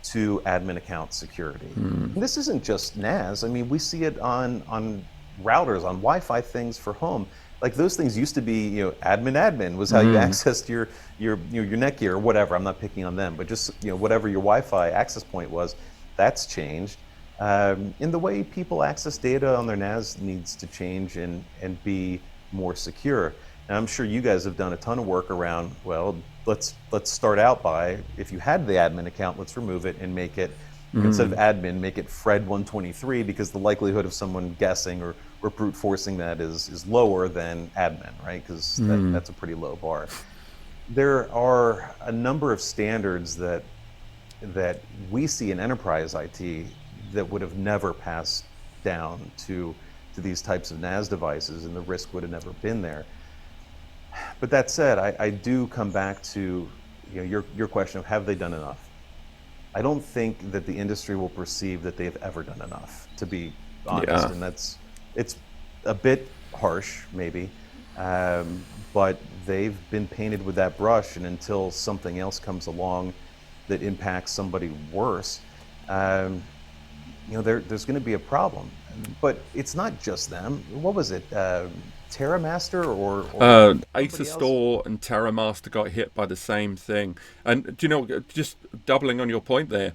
to admin account security. And this isn't just NAS. I mean, we see it on routers, on Wi-Fi things for home. Like, those things used to be, admin was how you accessed your Netgear or whatever. I'm not picking on them, but just whatever your Wi-Fi access point was, that's changed. And the way people access data on their NAS needs to change and be more secure. And I'm sure you guys have done a ton of work around, well, let's start out by, if you had the admin account, let's remove it and make it, instead of admin, make it Fred 123, because the likelihood of someone guessing or brute forcing that is lower than admin, right? Because that's a pretty low bar. There are a number of standards that we see in enterprise IT that would have never passed down to these types of NAS devices, and the risk would have never been there. But that said, I do come back to your question of, have they done enough? I don't think that the industry will perceive that they've ever done enough, to be honest, and it's a bit harsh maybe, but they've been painted with that brush, and until something else comes along that impacts somebody worse, there's going to be a problem. But it's not just them. What was it? TerraMaster or Aetherstore and TerraMaster got hit by the same thing. And do you know, just doubling on your point there,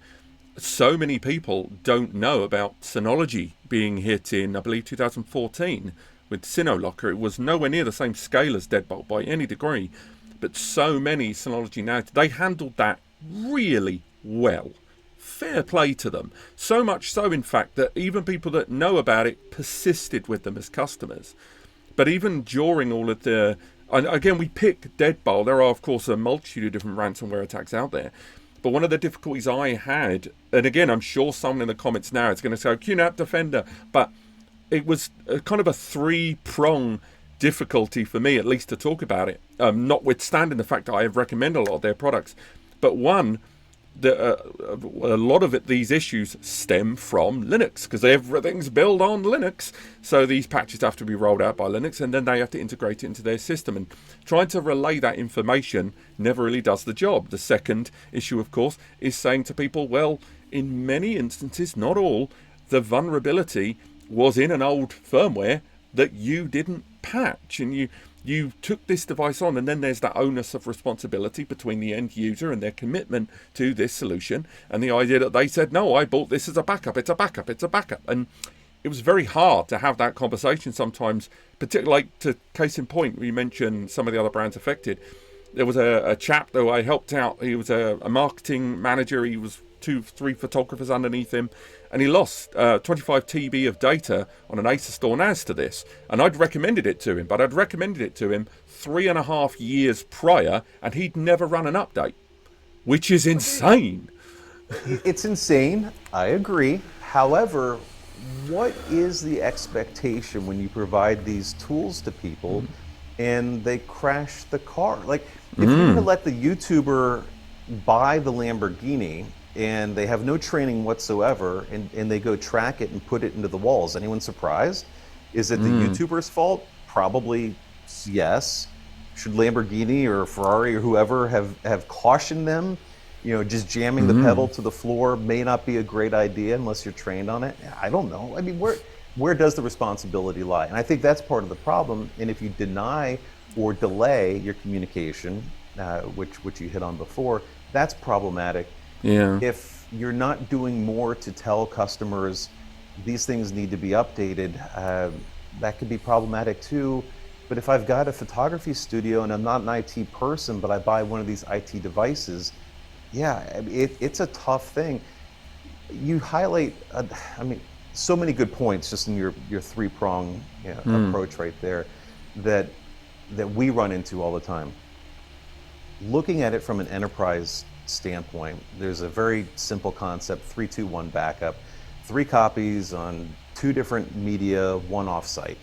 so many people don't know about Synology being hit in, I believe, 2014 with Synolocker. It was nowhere near the same scale as Deadbolt by any degree, but so many Synology now, they handled that really well. Fair play to them. So much so, in fact, that even people that know about it persisted with them as customers. But even during all of the, and again, we pick Deadbolt. There are, of course, a multitude of different ransomware attacks out there. But one of the difficulties I had, and again, I'm sure someone in the comments now is going to say, QNAP Defender, but it was kind of a three-prong difficulty for me, at least, to talk about it, notwithstanding the fact that I have recommended a lot of their products. But one, a lot of these issues stem from Linux, because everything's built on Linux. So these patches have to be rolled out by Linux, and then they have to integrate it into their system. And trying to relay that information never really does the job. The second issue, of course, is saying to people, well, in many instances, not all, the vulnerability was in an old firmware that you didn't patch, and you took this device on, and then there's that onus of responsibility between the end user and their commitment to this solution, and the idea that they said, no, I bought this as a backup, it's a backup, it's a backup. And it was very hard to have that conversation sometimes, particularly, like, to case in point, we mentioned some of the other brands affected. There was a chap that I helped out. He was a marketing manager. He was 2-3 photographers underneath him, and he lost 25 TB of data on an Acer Store NAS to this. And I'd recommended it to him, but I'd recommended it to him 3.5 years prior, and he'd never run an update, which is insane. It's insane. I agree. However, what is the expectation when you provide these tools to people and they crash the car? Like, if you're going to let the YouTuber buy the Lamborghini and they have no training whatsoever, and they go track it and put it into the wall, is anyone surprised? Is it the YouTuber's fault? Probably yes. Should Lamborghini or Ferrari or whoever have cautioned them? You know, just jamming the pedal to the floor may not be a great idea unless you're trained on it. I don't know. I mean, where does the responsibility lie? And I think that's part of the problem. And if you deny or delay your communication, which you hit on before, that's problematic. Yeah. If you're not doing more to tell customers these things need to be updated, that could be problematic too. But if I've got a photography studio and I'm not an IT person, but I buy one of these IT devices, yeah, it's a tough thing. You highlight, so many good points just in your three-prong approach right there that we run into all the time. Looking at it from an enterprise standpoint, there's a very simple concept: 3-2-1 backup, 3 copies on 2 different media, 1 offsite.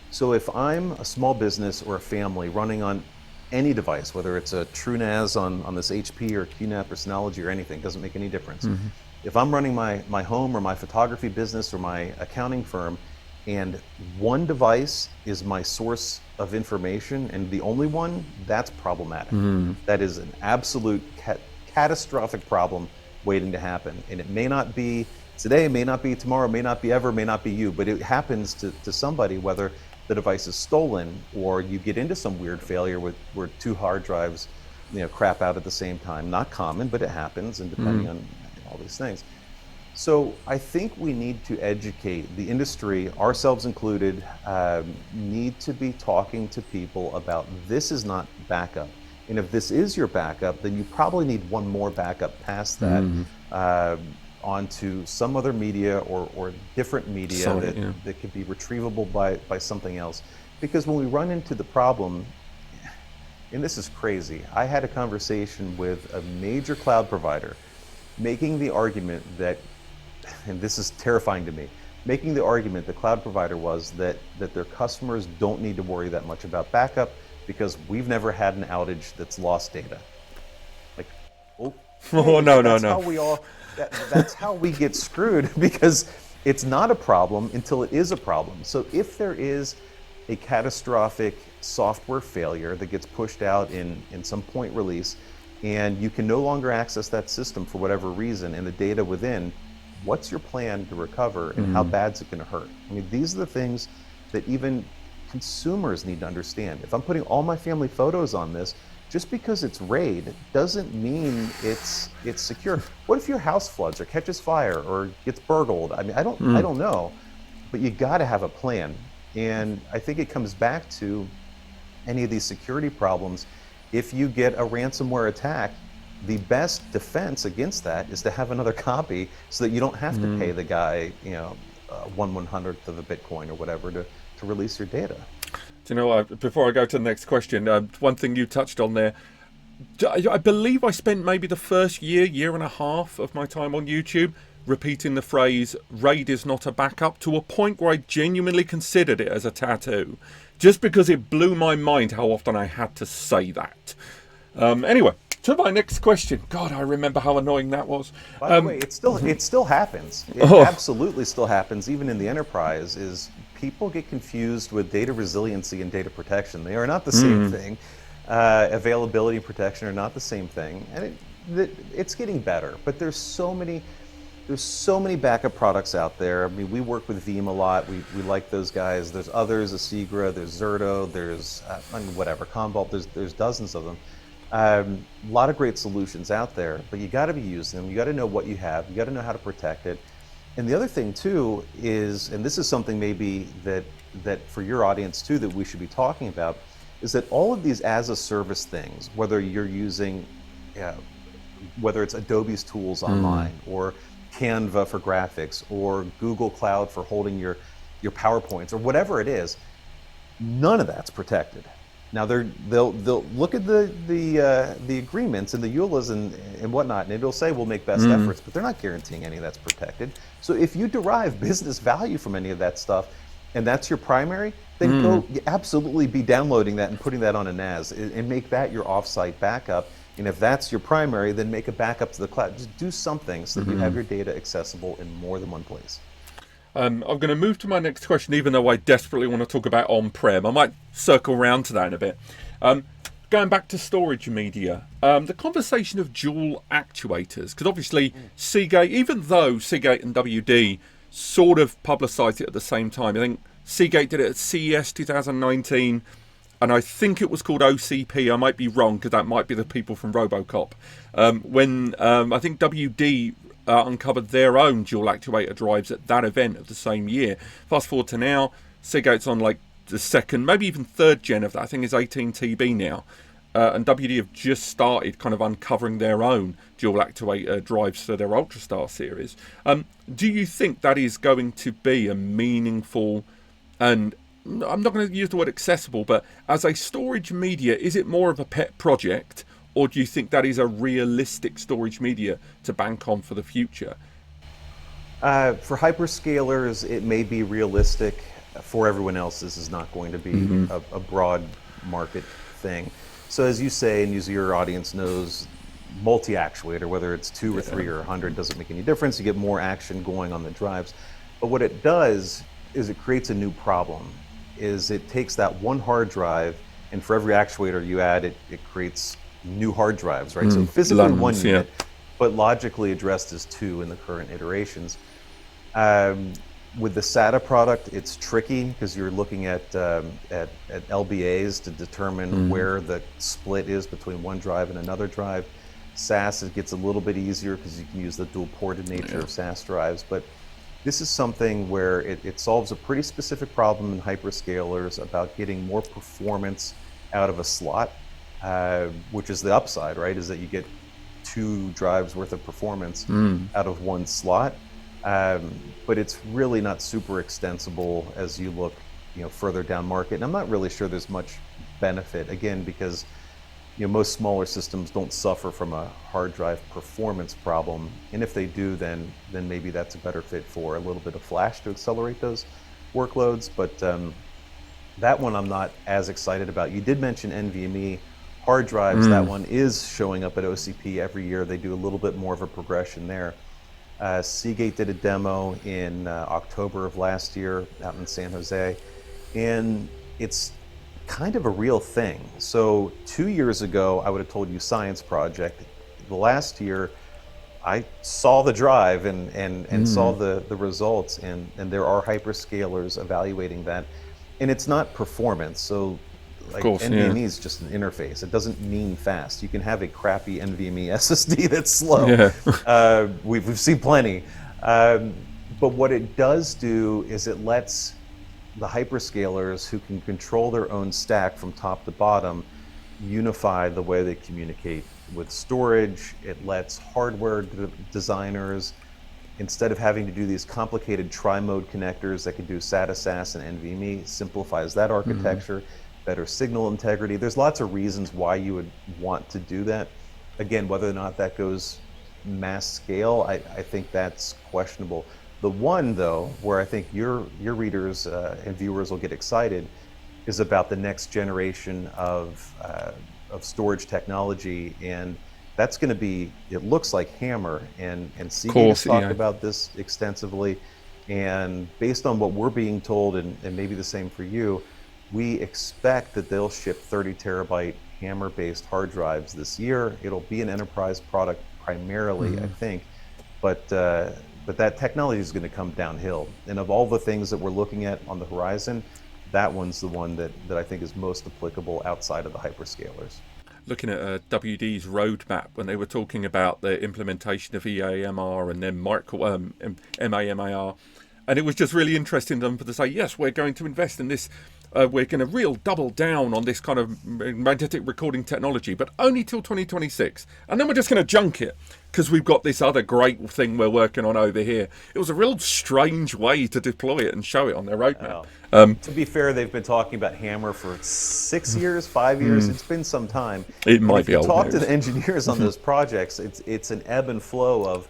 So if I'm a small business or a family running on any device, whether it's a TrueNAS on this HP or QNAP or Synology or anything, doesn't make any difference. If I'm running my home or my photography business or my accounting firm, and one device is my source of information and the only one, that's problematic. That is an absolute catastrophic problem waiting to happen. And it may not be today, may not be tomorrow, may not be ever, may not be you, but it happens to somebody, whether the device is stolen or you get into some weird failure where 2 hard drives crap out at the same time. Not common, but it happens, and depending on all these things. So I think we need to educate the industry, ourselves included, need to be talking to people about this is not backup. And if this is your backup, then you probably need one more backup past that onto some other media or different media that could be retrievable by something else. Because when we run into the problem, and this is crazy, I had a conversation with a major cloud provider making the argument that, and this is terrifying to me, making the argument the cloud provider was that their customers don't need to worry that much about backup because we've never had an outage that's lost data. Like, no. That's how we get screwed, because it's not a problem until it is a problem. So if there is a catastrophic software failure that gets pushed out in some point release, and you can no longer access that system for whatever reason, and the data within, what's your plan to recover, and how bad's it going to hurt? I mean, these are the things that even consumers need to understand. If I'm putting all my family photos on this, just because it's RAID doesn't mean it's secure. What if your house floods or catches fire or gets burgled? I mean, I don't know, but you got to have a plan. And I think it comes back to any of these security problems. If you get a ransomware attack, the best defense against that is to have another copy so that you don't have to pay the guy, 1/100th of a Bitcoin or whatever to release your data. Do you know, before I go to the next question, one thing you touched on there, I believe I spent maybe the first year and a half of my time on YouTube repeating the phrase RAID is not a backup to a point where I genuinely considered it as a tattoo, just because it blew my mind how often I had to say that. Anyway, to my next question. God, I remember how annoying that was. By the way, it still happens. It absolutely still happens, even in the enterprise, is people get confused with data resiliency and data protection. They are not the same thing. Availability and protection are not the same thing. And it's getting better, but there's so many backup products out there. I mean, we work with Veeam a lot. We like those guys. There's others, Asigra, there's Zerto, there's whatever, Commvault. There's dozens of them. A lot of great solutions out there, but you got to be using them. You got to know what you have. You got to know how to protect it. And the other thing too is, and this is something maybe that for your audience too that we should be talking about, is that all of these as a service things, whether you're using, whether it's Adobe's tools online or Canva for graphics or Google Cloud for holding your PowerPoints or whatever it is, none of that's protected. Now they'll look at the agreements and the EULAs and whatnot, and it'll say we'll make best efforts, but they're not guaranteeing any of that's protected. So if you derive business value from any of that stuff, and that's your primary, then go absolutely be downloading that and putting that on a NAS and make that your offsite backup. And if that's your primary, then make a backup to the cloud. Just do something so that you have your data accessible in more than one place. I'm going to move to my next question, even though I desperately want to talk about on-prem. I might circle around to that in a bit. Going back to storage media, the conversation of dual actuators, because obviously Seagate, even though Seagate and WD sort of publicised it at the same time, I think Seagate did it at CES 2019, and I think it was called OCP. I might be wrong, because that might be the people from Robocop. When I think WD uncovered their own dual actuator drives at that event of the same year. Fast forward to now, Seagate's on like the second, maybe even third gen of that. I think it's 18 TB now. And WD have just started kind of uncovering their own dual actuator drives for their Ultrastar series. Do you think that is going to be a meaningful, and I'm not going to use the word accessible, but as a storage media, is it more of a pet project, or do you think that is a realistic storage media to bank on for the future? For hyperscalers, it may be realistic. For everyone else, this is not going to be a broad market thing. So as you say, and as your audience knows, multi-actuator, whether it's 2 or 3 or 100, doesn't make any difference. You get more action going on the drives. But what it does is it creates a new problem. Is it takes that one hard drive, and for every actuator you add, it creates new hard drives, right? So physically one unit, but logically addressed as 2 in the current iterations. With the SATA product, it's tricky because you're looking at LBAs to determine where the split is between one drive and another drive. SAS, it gets a little bit easier because you can use the dual-ported nature of SAS drives, but this is something where it solves a pretty specific problem in hyperscalers about getting more performance out of a slot, which is the upside, right? Is that you get 2 drives worth of performance out of one slot. But it's really not super extensible as you look, further down market. And I'm not really sure there's much benefit, again, because most smaller systems don't suffer from a hard drive performance problem. And if they do, then maybe that's a better fit for a little bit of flash to accelerate those workloads. But that one I'm not as excited about. You did mention NVMe hard drives. That one is showing up at OCP every year. They do a little bit more of a progression there. Seagate did a demo in October of last year out in San Jose, and it's kind of a real thing. So 2 years ago, I would have told you science project. The last year, I saw the drive and saw the results, and there are hyperscalers evaluating that. And it's not performance, so like NVMe is just an interface. It doesn't mean fast. You can have a crappy NVMe SSD that's slow. We've seen plenty. But what it does do is it lets the hyperscalers who can control their own stack from top to bottom unify the way they communicate with storage. It lets hardware designers, instead of having to do these complicated tri-mode connectors that can do SATA, SAS, and NVMe, simplifies that architecture. Better signal integrity. There's lots of reasons why you would want to do that. Again, whether or not that goes, mass scale, I think that's questionable. The one, though, where I think your readers and viewers will get excited is about the next generation of storage technology, and that's going to be, it looks like HAMR, and Seagate has talked about this extensively, and based on what we're being told, and maybe the same for you, we expect that they'll ship 30 terabyte HAMR-based hard drives this year. It'll be an enterprise product primarily, I think, but that technology is going to come downhill. And of all the things that we're looking at on the horizon, that one's the one that I think is most applicable outside of the hyperscalers. Looking at WD's roadmap when they were talking about the implementation of EAMR and then MAMAR, and it was just really interesting them to say, yes, we're going to invest in this. We're going to real double down on this kind of magnetic recording technology, but only till 2026. And then we're just going to junk it because we've got this other great thing we're working on over here. It was a real strange way to deploy it and show it on their roadmap. To be fair, they've been talking about HAMR for 6 years, 5 years. It's been some time. It might be old news. If you talk to the engineers on those projects, it's an ebb and flow of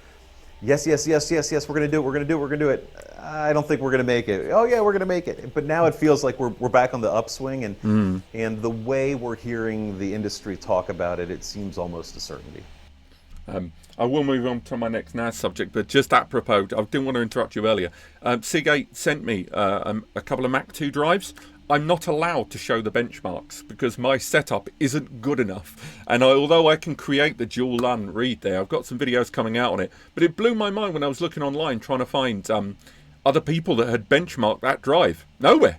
yes, we're going to do it, we're going to do it. I don't think we're going to make it. Oh yeah, we're going to make it. But now it feels like we're back on the upswing, and the way we're hearing the industry talk about it, it seems almost a certainty. I will move on to my next NAS subject, but just apropos, I didn't want to interrupt you earlier. Seagate sent me a couple of Mac 2 drives. I'm not allowed to show the benchmarks because my setup isn't good enough. And although I can create the dual LAN read there, I've got some videos coming out on it. But it blew my mind when I was looking online trying to find other people that had benchmarked that drive. Nowhere.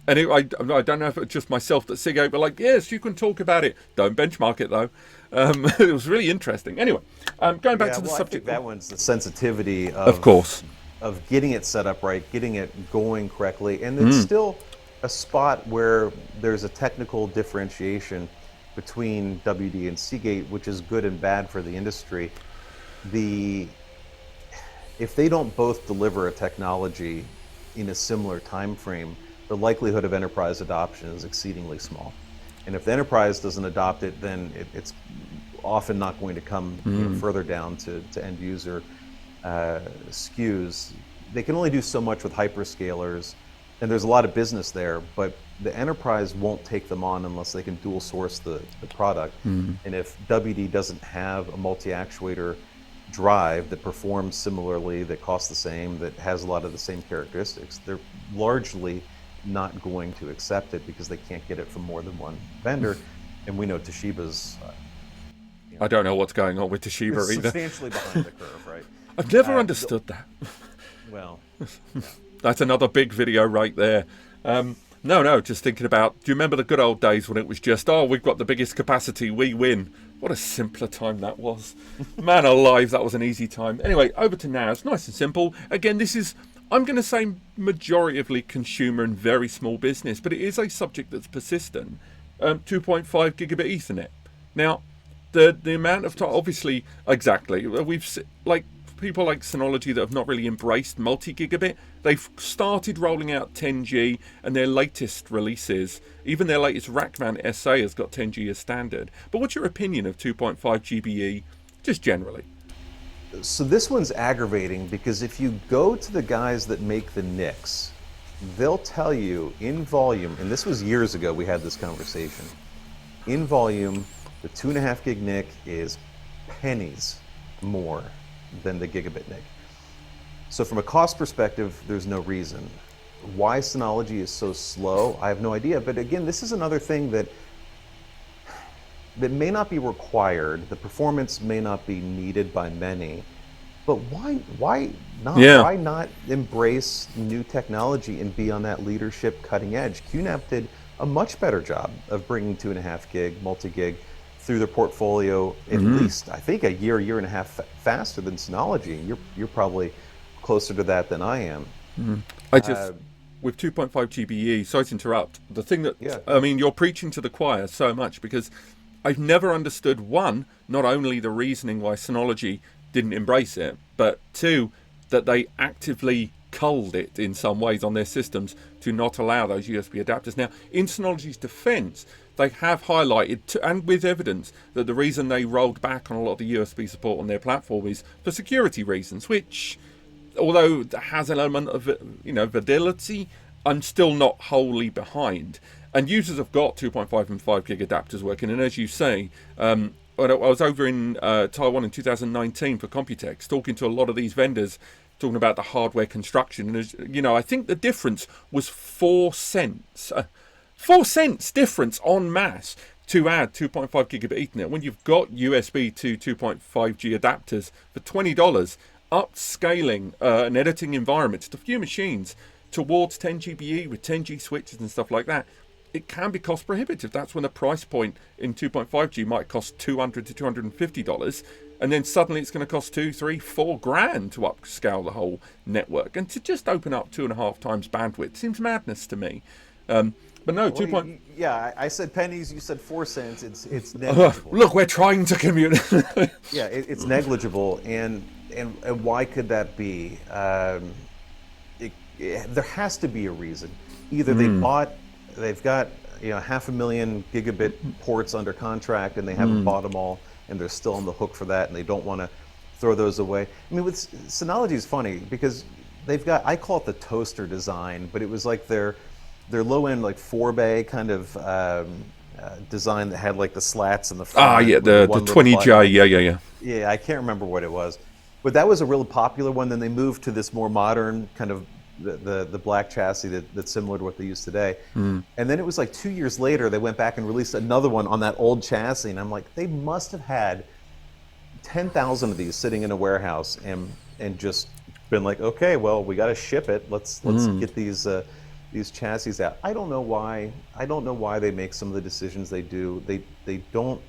And I don't know if it was just myself that Seagate were like, yes, you can talk about it. Don't benchmark it, though. It was really interesting. Anyway, going back to the subject. I think that one's the sensitivity of course, of getting it set up right, getting it going correctly. And it's still a spot where there's a technical differentiation between WD and Seagate, which is good and bad for the industry. If they don't both deliver a technology in a similar time frame, the likelihood of enterprise adoption is exceedingly small. And if the enterprise doesn't adopt it, then it's often not going to come further down to end user SKUs. They can only do so much with hyperscalers, and there's a lot of business there, but the enterprise won't take them on unless they can dual source the product. And if WD doesn't have a multi-actuator drive that performs similarly, that costs the same, that has a lot of the same characteristics, they're largely not going to accept it because they can't get it from more than one vendor. And we know Toshiba's I don't know what's going on with Toshiba either. Substantially behind the curve, right? I've never understood that. Well, that's another big video right there. No, just thinking about, do you remember the good old days when it was just, oh, we've got the biggest capacity, we win? What a simpler time that was. Man alive, that was an easy time. Anyway, over to NAS, nice and simple. Again, this is, I'm going to say majoritively consumer and very small business, but it is a subject that's persistent. 2.5 gigabit Ethernet. Now, the amount of time, obviously, exactly, we've, like, people like Synology that have not really embraced multi-gigabit, they've started rolling out 10G, and their latest releases, even their latest rack mount SA has got 10G as standard. But what's your opinion of 2.5 GBE, just generally? So this one's aggravating because if you go to the guys that make the NICs, they'll tell you in volume, and this was years ago we had this conversation, in volume, the 2.5 gig NIC is pennies more than the gigabit NIC. So from a cost perspective, there's no reason. Why Synology is so slow, I have no idea. But again, this is another thing that may not be required. The performance may not be needed by many. But why not? Yeah. Why not embrace new technology and be on that leadership cutting edge? QNAP did a much better job of bringing 2.5 gig, multi-gig through their portfolio at least, I think, a year and a half faster than Synology. You're probably closer to that than I am. I just, with 2.5 GBE, sorry to interrupt, the thing that, I mean, you're preaching to the choir so much because I've never understood, one, not only the reasoning why Synology didn't embrace it, but two, that they actively culled it in some ways on their systems to not allow those USB adapters. Now, in Synology's defense, they have highlighted, and with evidence, that the reason they rolled back on a lot of the USB support on their platform is for security reasons, which, although it has an element of, validity, I'm still not wholly behind. And users have got 2.5 and 5 gig adapters working, and as you say, when I was over in Taiwan in 2019 for Computex, talking to a lot of these vendors, talking about the hardware construction, and as you know, I think the difference was 4 cents. 4 cents difference en masse to add 2.5 gigabit Ethernet when you've got USB to 2.5G adapters for $20, upscaling an editing environment to a few machines towards 10 GBE with 10G switches and stuff like that. It can be cost prohibitive. That's when the price point in 2.5G might cost $200 to $250, and then suddenly it's going to cost $2, $3, $4 to upscale the whole network. And to just open up 2.5 times bandwidth seems madness to me. But no, well, yeah, I said pennies. You said 4 cents. It's negligible. Look, we're trying to commute. Yeah, it's negligible, and why could that be? There has to be a reason. Either they've got 500,000 gigabit ports under contract, and they haven't bought them all, and they're still on the hook for that, and they don't want to throw those away. I mean, with Synology is funny because they've got, I call it the toaster design, but it was like their low-end, like 4-bay kind of design that had like the slats in the front. The 20J, Yeah, I can't remember what it was. But that was a really popular one. Then they moved to this more modern kind of the black chassis that's similar to what they use today. And then it was like 2 years later, they went back and released another one on that old chassis. And I'm like, they must have had 10,000 of these sitting in a warehouse and just been like, okay, well, we got to ship it. Let's get these chassis out. I don't know why. I don't know why they make some of the decisions they do. They don't.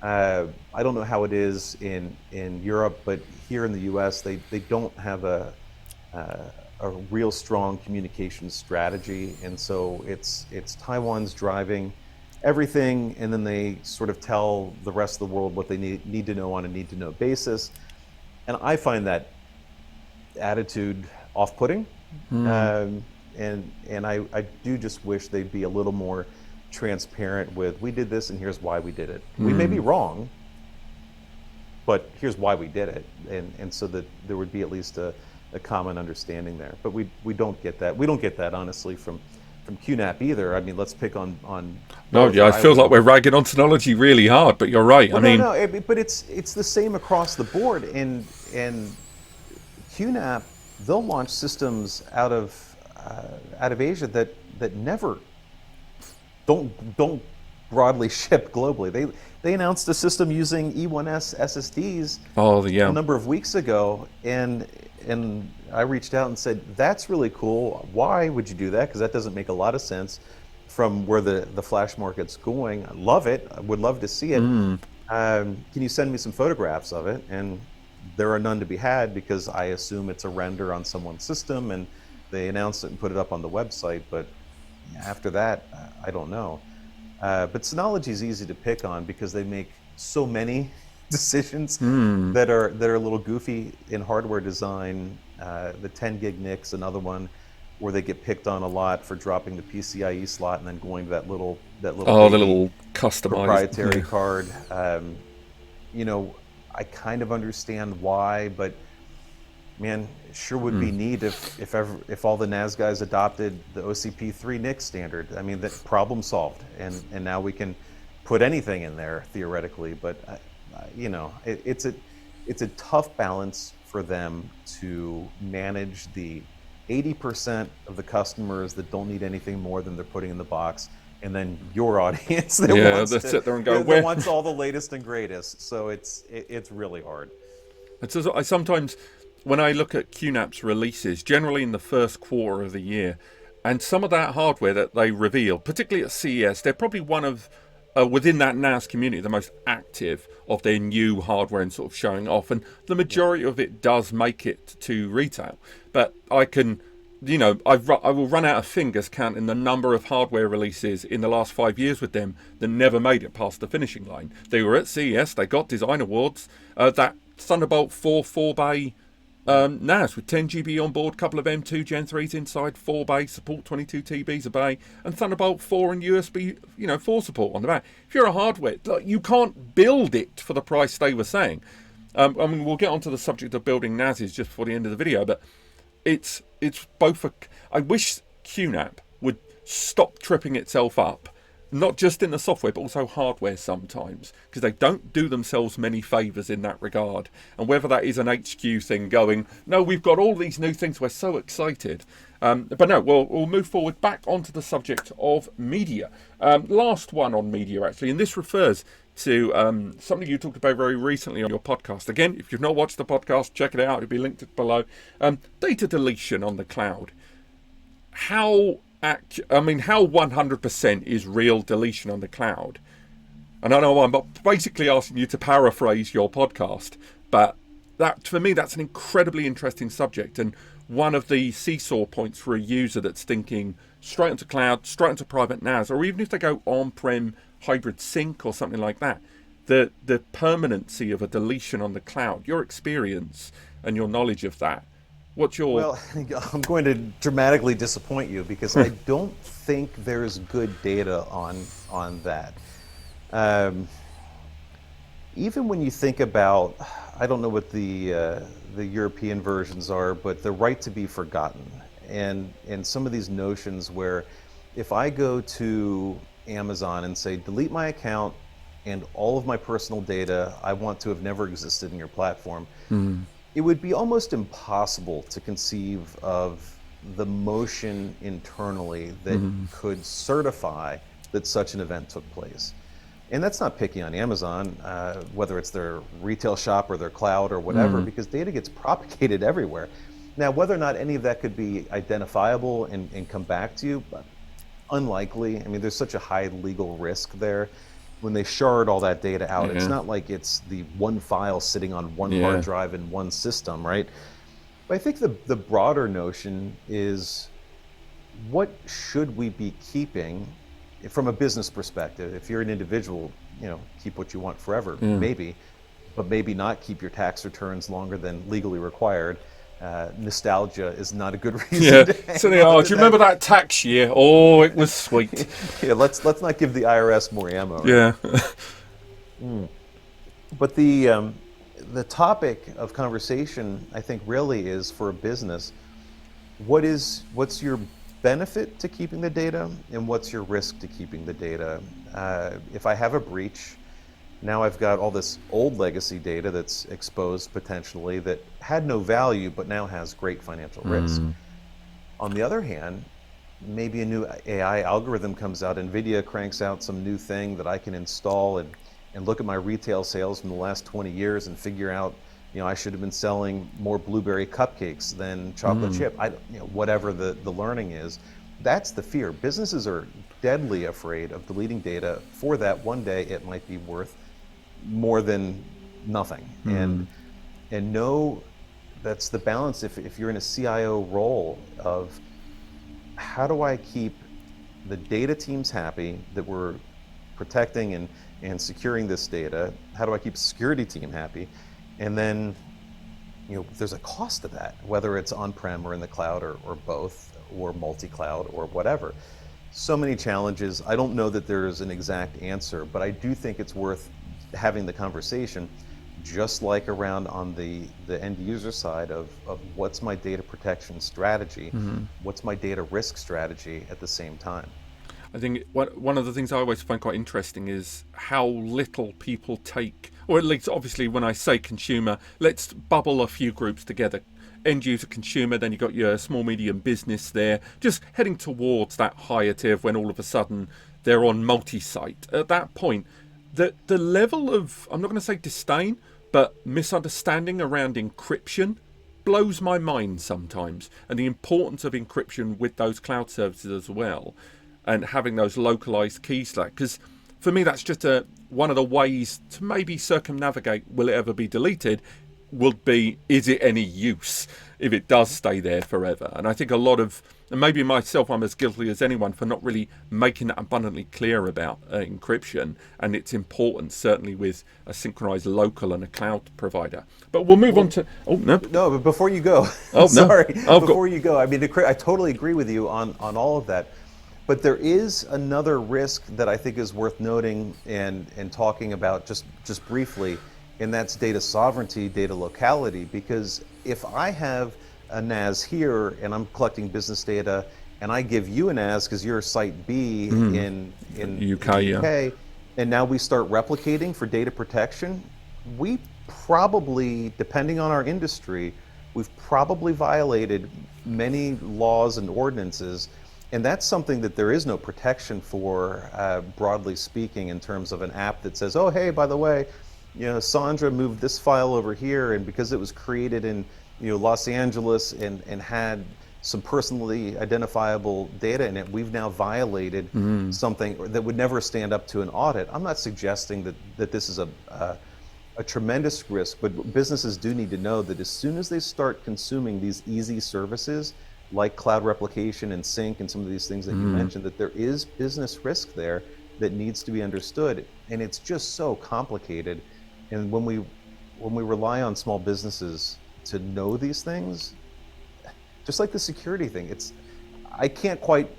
I don't know how it is in Europe, but here in the U.S., they don't have a real strong communication strategy, and so it's Taiwan's driving everything, and then they sort of tell the rest of the world what they need to know on a need-to-know basis. And I find that attitude off-putting. And I do just wish they'd be a little more transparent with, we did this and here's why we did it. We may be wrong, but here's why we did it. And so that there would be at least a common understanding there. But we don't get that. We don't get that, honestly, from QNAP either. I mean, let's pick on No, yeah, I feel like we're ragging on Synology really hard, but you're right. Well, but it's the same across the board. And QNAP, they'll launch systems out of Asia that never don't broadly ship globally. They announced a system using E1S SSDs a number of weeks ago, and I reached out and said, that's really cool. Why would you do that? Because that doesn't make a lot of sense from where the flash market's going. I love it. I would love to see it. Can you send me some photographs of it? And there are none to be had because I assume it's a render on someone's system, and they announced it and put it up on the website. But after that, I don't know. But Synology is easy to pick on because they make so many decisions that are a little goofy in hardware design. The 10 gig NIC's another one where they get picked on a lot for dropping the PCIe slot and then going to that little customized proprietary card. I kind of understand why, but man, it sure would be neat if all the NAS guys adopted the OCP3 NIC standard. I mean, that problem solved, and now we can put anything in there theoretically. But it's a tough balance for them to manage the 80% of the customers that don't need anything more than they're putting in the box, and then your audience that sit there and go, where wants all the latest and greatest. So it's really hard. I sometimes, when I look at QNAP's releases, generally in the first quarter of the year, and some of that hardware that they reveal, particularly at CES, they're probably one of, within that NAS community, the most active of their new hardware and sort of showing off. And the majority of it does make it to retail. But I can, I will run out of fingers counting the number of hardware releases in the last 5 years with them that never made it past the finishing line. They were at CES, they got design awards. That Thunderbolt 4 4-bay NAS with 10 GB on board, couple of M2 Gen 3s inside, 4 bay, support 22 TBs a bay, and Thunderbolt 4 and USB 4 support on the back. If you're a hardware, you can't build it for the price they were saying. I mean, we'll get onto the subject of building NASs just before the end of the video, but it's both I wish QNAP would stop tripping itself up, not just in the software but also hardware sometimes, because they don't do themselves many favours in that regard. And whether that is an HQ thing going, no, we've got all these new things, we're so excited. But no, we'll move forward back onto the subject of media. Last one on media, actually, and this refers to something you talked about very recently on your podcast. Again, if you've not watched the podcast, check it out. It'll be linked below. Data deletion on the cloud. How 100% is real deletion on the cloud? And I know I'm basically asking you to paraphrase your podcast, but that, for me, that's an incredibly interesting subject, and one of the seesaw points for a user that's thinking straight into cloud, straight into private NAS, or even if they go on-prem hybrid sync or something like that, the permanency of a deletion on the cloud, your experience and your knowledge of that. What's your... Well, I'm going to dramatically disappoint you because I don't think there's good data on that. Even when you think about, I don't know what the European versions are, but the right to be forgotten, and some of these notions where if I go to Amazon and say, delete my account and all of my personal data, I want to have never existed in your platform. It would be almost impossible to conceive of the motion internally that could certify that such an event took place. And that's not picking on Amazon, whether it's their retail shop or their cloud or whatever, because data gets propagated everywhere. Now, whether or not any of that could be identifiable and come back to you, unlikely. I mean, there's such a high legal risk there. When they shard all that data out, it's not like it's the one file sitting on one hard drive in one system, right? But I think the broader notion is, what should we be keeping from a business perspective? If you're an individual, keep what you want forever, maybe, but maybe not keep your tax returns longer than legally required. Nostalgia is not a good reason. So do you remember that tax year? Oh, it was sweet. Let's not give the IRS more ammo. Right? But the topic of conversation, I think, really is for a business. What's your benefit to keeping the data, and what's your risk to keeping the data? If I have a breach, now I've got all this old legacy data that's exposed potentially that had no value but now has great financial risk. On the other hand, maybe a new AI algorithm comes out, NVIDIA cranks out some new thing that I can install and look at my retail sales from the last 20 years and figure out, I should have been selling more blueberry cupcakes than chocolate chip. Whatever the learning is, that's the fear. Businesses are deadly afraid of deleting data for that one day it might be worth more than nothing. And know that's the balance. If you're in a CIO role of, how do I keep the data teams happy that we're protecting and securing this data? How do I keep the security team happy? And then, there's a cost to that, whether it's on-prem or in the cloud or both, or multi-cloud or whatever. So many challenges. I don't know that there's an exact answer, but I do think it's worth having the conversation, just like around on the end user side of what's my data protection strategy, what's my data risk strategy at the same time. I think one of the things I always find quite interesting is how little people take, or at least obviously when I say consumer, let's bubble a few groups together. End user, consumer, then you've got your small medium business there, just heading towards that higher tier when all of a sudden they're on multi-site. At that point, the level of, I'm not going to say disdain, but misunderstanding around encryption blows my mind sometimes, and the importance of encryption with those cloud services as well, and having those localized keys, because for me that's just one of the ways to maybe circumnavigate, will it ever be deleted, would be, is it any use if it does stay there forever? And I think a lot of and maybe myself, I'm as guilty as anyone for not really making it abundantly clear about encryption and its importance, certainly with a synchronized local and a cloud provider. But we'll move on to... Oh, no. No, but before you go, Oh, sorry, no. before you go, I mean, I totally agree with you on all of that. But there is another risk that I think is worth noting and talking about just briefly, and that's data sovereignty, data locality, because if I have a NAS here and I'm collecting business data and I give you a NAS because you're site B in UK, the UK, and now we start replicating for data protection, we probably, depending on our industry, we've probably violated many laws and ordinances, and that's something that there is no protection for, broadly speaking, in terms of an app that says, oh, hey, by the way, Sandra moved this file over here, and because it was created in Los Angeles and had some personally identifiable data in it, we've now violated something that would never stand up to an audit. I'm not suggesting that this is a tremendous risk, but businesses do need to know that as soon as they start consuming these easy services like cloud replication and sync and some of these things that you mentioned, that there is business risk there that needs to be understood, and it's just so complicated. And when we rely on small businesses to know these things, just like the security thing, I can't quite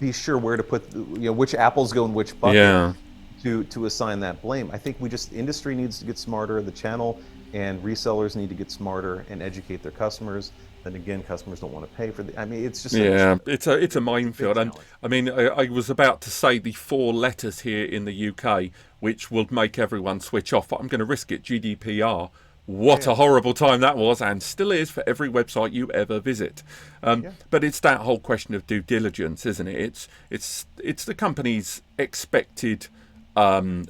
be sure where to put which apples go in which bucket to assign that blame. I think industry needs to get smarter, the channel and resellers need to get smarter and educate their customers. Then again, customers don't want to pay for it's just it's a minefield. And I mean, I was about to say the 4 letters here in the UK which will make everyone switch off, but I'm going to risk it. GDPR. What a horrible time that was, and still is for every website you ever visit. But it's that whole question of due diligence, isn't it? It's the company's expected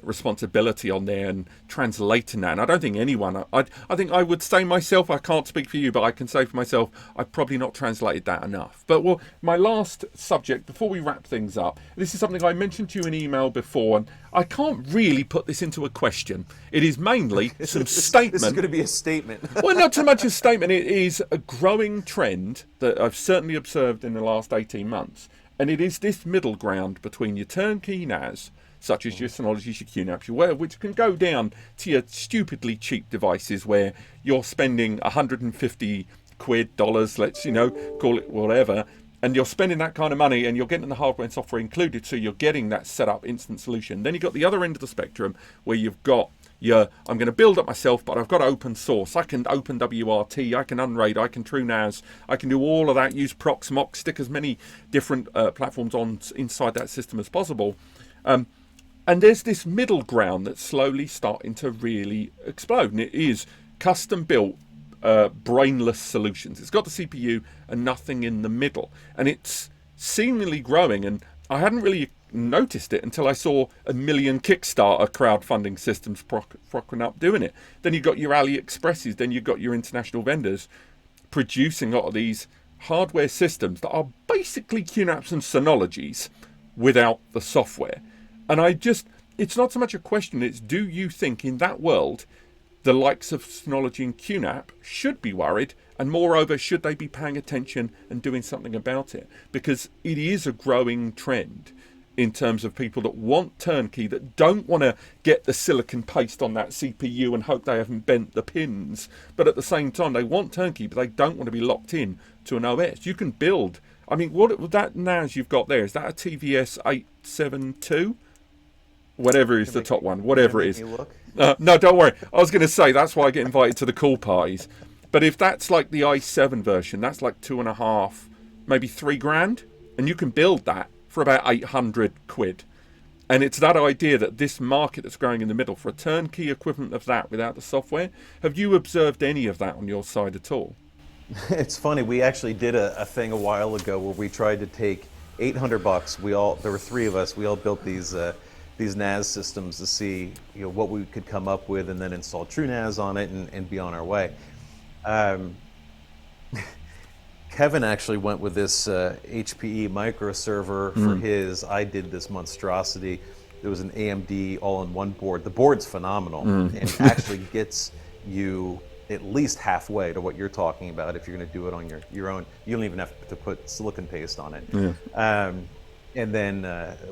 responsibility on there and translating that. And I don't think anyone, I think I would say myself, I can't speak for you, but I can say for myself, I've probably not translated that enough. But my last subject, before we wrap things up, this is something I mentioned to you in email before, and I can't really put this into a question. It is mainly some statement. This is going to be a statement. Well, not so much a statement. It is a growing trend that I've certainly observed in the last 18 months. And it is this middle ground between your turnkey NAS, such as your Synology, your QNAP, your which can go down to your stupidly cheap devices where you're spending 150 quid, dollars, let's call it whatever, and you're spending that kind of money and you're getting the hardware and software included, so you're getting that setup instant solution. Then you've got the other end of the spectrum where you've got I'm going to build it myself, but I've got open source. I can open WRT, I can Unraid, I can TrueNAS, I can do all of that, use Proxmox, stick as many different platforms on inside that system as possible. And there's this middle ground that's slowly starting to really explode. And it is custom built, brainless solutions. It's got the CPU and nothing in the middle. And it's seemingly growing. And I hadn't really noticed it until I saw 1 million Kickstarter crowdfunding systems propping up doing it. Then you've got your AliExpresses, then you've got your international vendors producing a lot of these hardware systems that are basically QNAPs and Synologies without the software. And it's not so much a question, it's do you think in that world the likes of Synology and QNAP should be worried, and moreover, should they be paying attention and doing something about it? Because it is a growing trend in terms of people that want turnkey, that don't want to get the silicon paste on that CPU and hope they haven't bent the pins, but at the same time they want turnkey, but they don't want to be locked in to an OS. You can build, that NAS you've got there, is that a TVS 872? Whatever is the top one, whatever it is. No, don't worry. I was going to say, that's why I get invited to the cool parties. But if that's like the i7 version, that's like 2.5, maybe 3 grand. And you can build that for about 800 quid. And it's that idea that this market that's growing in the middle for a turnkey equivalent of that without the software. Have you observed any of that on your side at all? It's funny. We actually did a thing a while ago where we tried to take $800. There were 3 of us. We all built these NAS systems to see what we could come up with, and then install TrueNAS on it and be on our way. Kevin actually went with this HPE microserver for his. I did this monstrosity. There was an AMD all-in-one board. The board's phenomenal and actually gets you at least halfway to what you're talking about if you're going to do it on your own. You don't even have to put silicon paste on it. Yeah. And then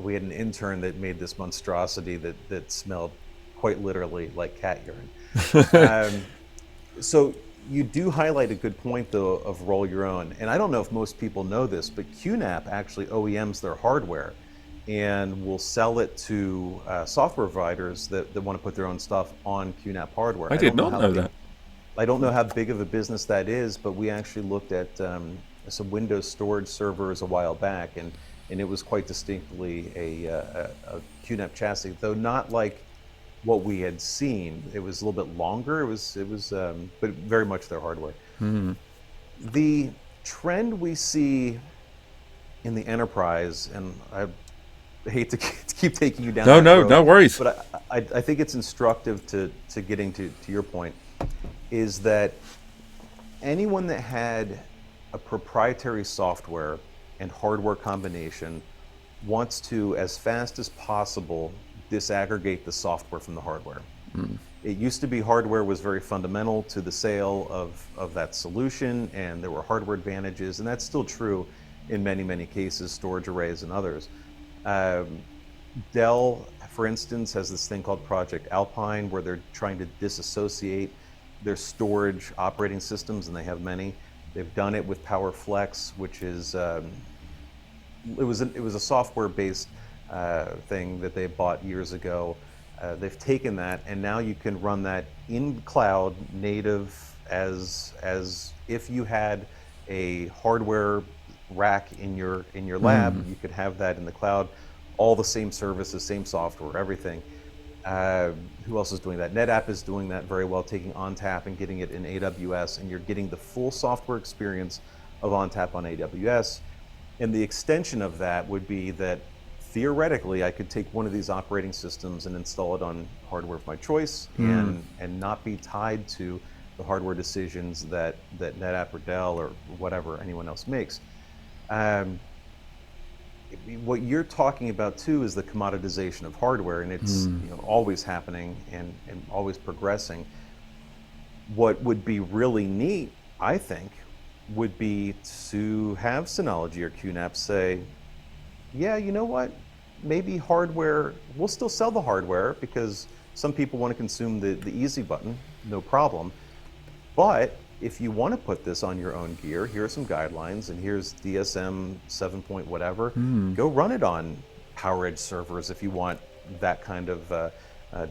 we had an intern that made this monstrosity that smelled quite literally like cat urine. So you do highlight a good point, though, of roll your own. And I don't know if most people know this, but QNAP actually OEMs their hardware and will sell it to software providers that want to put their own stuff on QNAP hardware. I did not know that. I don't know how big of a business that is, but we actually looked at some Windows storage servers a while back, and it was quite distinctly a QNAP chassis, though not like what we had seen. It was a little bit longer. It was, but very much their hardware. Mm. The trend we see in the enterprise, and I hate to keep taking you down. No worries. But I think it's instructive to getting to your point, is that anyone that had a proprietary software and hardware combination wants to, as fast as possible, disaggregate the software from the hardware. Mm. It used to be hardware was very fundamental to the sale of that solution, and there were hardware advantages, and that's still true in many, many cases, storage arrays and others. Dell, for instance, has this thing called Project Alpine, where they're trying to disassociate their storage operating systems, and they have many. They've done it with PowerFlex, which is it was a software-based thing that they bought years ago. They've taken that, and now you can run that in cloud native as if you had a hardware rack in your lab. You could have that in the cloud, all the same services, same software, everything. Who else is doing that? NetApp is doing that very well, taking ONTAP and getting it in AWS, and you're getting the full software experience of ONTAP on AWS. And the extension of that would be that theoretically I could take one of these operating systems and install it on hardware of my choice, and not be tied to the hardware decisions that NetApp or Dell or whatever anyone else makes. What you're talking about too is the commoditization of hardware, and it's always happening and always progressing. What would be really neat, I think, would be to have Synology or QNAP say, yeah, you know what, maybe hardware, we'll still sell the hardware because some people want to consume the easy button, no problem. But if you want to put this on your own gear, here are some guidelines, and here's DSM 7 point whatever. Go run it on PowerEdge servers if you want that kind of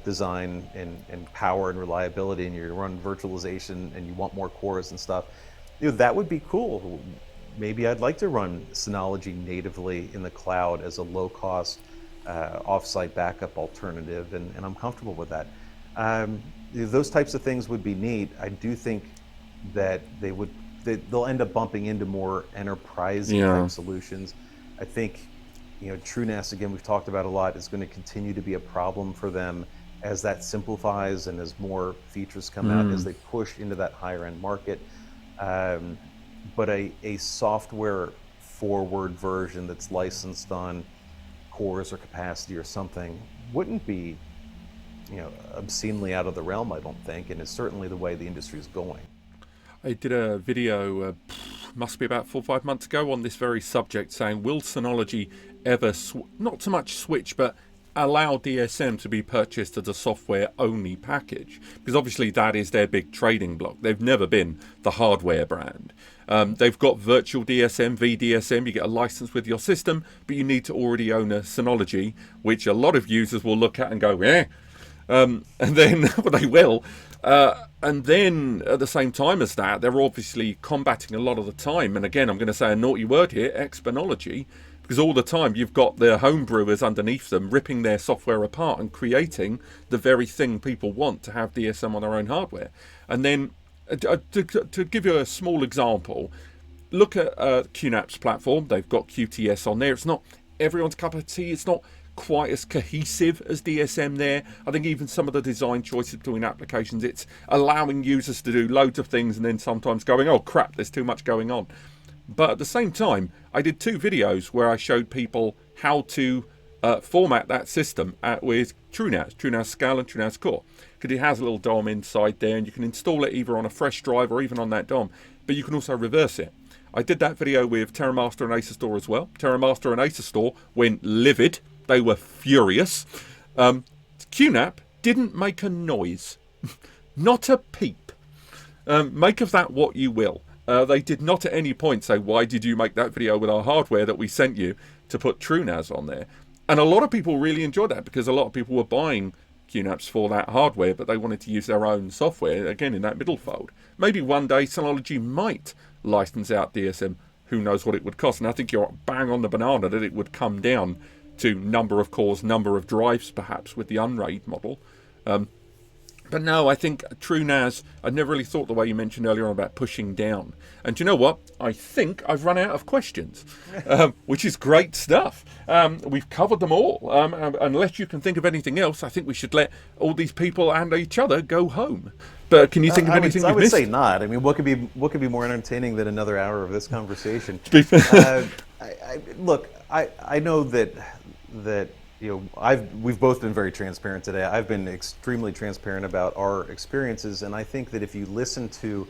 design and power and reliability, and you run virtualization and you want more cores and stuff. That would be cool. Maybe I'd like to run Synology natively in the cloud as a low-cost off-site backup alternative, and I'm comfortable with that. Those types of things would be neat. I do think that they'll end up bumping into more enterprise type solutions. I think TrueNAS, again, we've talked about a lot, is going to continue to be a problem for them as that simplifies and as more features come out, as they push into that higher end market. But a software forward version that's licensed on cores or capacity or something wouldn't be obscenely out of the realm, I don't think, and is certainly the way the industry is going. I did a video, must be about 4 or 5 months ago, on this very subject, saying, will Synology ever, not so much switch, but allow DSM to be purchased as a software-only package? Because obviously that is their big trading block. They've never been the hardware brand. They've got virtual DSM, VDSM, you get a license with your system, but you need to already own a Synology, which a lot of users will look at and go, eh. And then, well, they will. And then at the same time as that, they're obviously combating a lot of the time. And again, I'm going to say a naughty word here, exponology, because all the time you've got their homebrewers underneath them ripping their software apart and creating the very thing people want to have DSM on their own hardware. And then to give you a small example, look at QNAP's platform. They've got QTS on there. It's not everyone's cup of tea. It's not quite as cohesive as DSM there. I think even some of the design choices between applications, it's allowing users to do loads of things and then sometimes going, oh crap, there's too much going on. But at the same time, I did 2 videos where I showed people how to format that system with TrueNAS Scale and TrueNAS Core. because it has a little DOM inside there, and you can install it either on a fresh drive or even on that DOM, but you can also reverse it. I did that video with TerraMaster and Acer Store as well. TerraMaster and Acer Store went livid. They were furious. QNAP didn't make a noise. Not a peep. Make of that what you will. They did not at any point say, why did you make that video with our hardware that we sent you to put TrueNAS on there? And a lot of people really enjoyed that, because a lot of people were buying QNAPs for that hardware, but they wanted to use their own software, again, in that middle fold. Maybe one day Synology might license out DSM. Who knows what it would cost? And I think you're bang on the banana that it would come down to number of cores, number of drives, perhaps, with the Unraid model. But no, I think TrueNAS, I never really thought the way you mentioned earlier on about pushing down. And do you know what? I think I've run out of questions, which is great stuff. We've covered them all. Unless you can think of anything else, I think we should let all these people and each other go home. But can you think of anything we've missed? I would say not. I mean, what could be more entertaining than another hour of this conversation? Look, I know that we've both been very transparent today. I've been extremely transparent about our experiences, and I think that if you listen to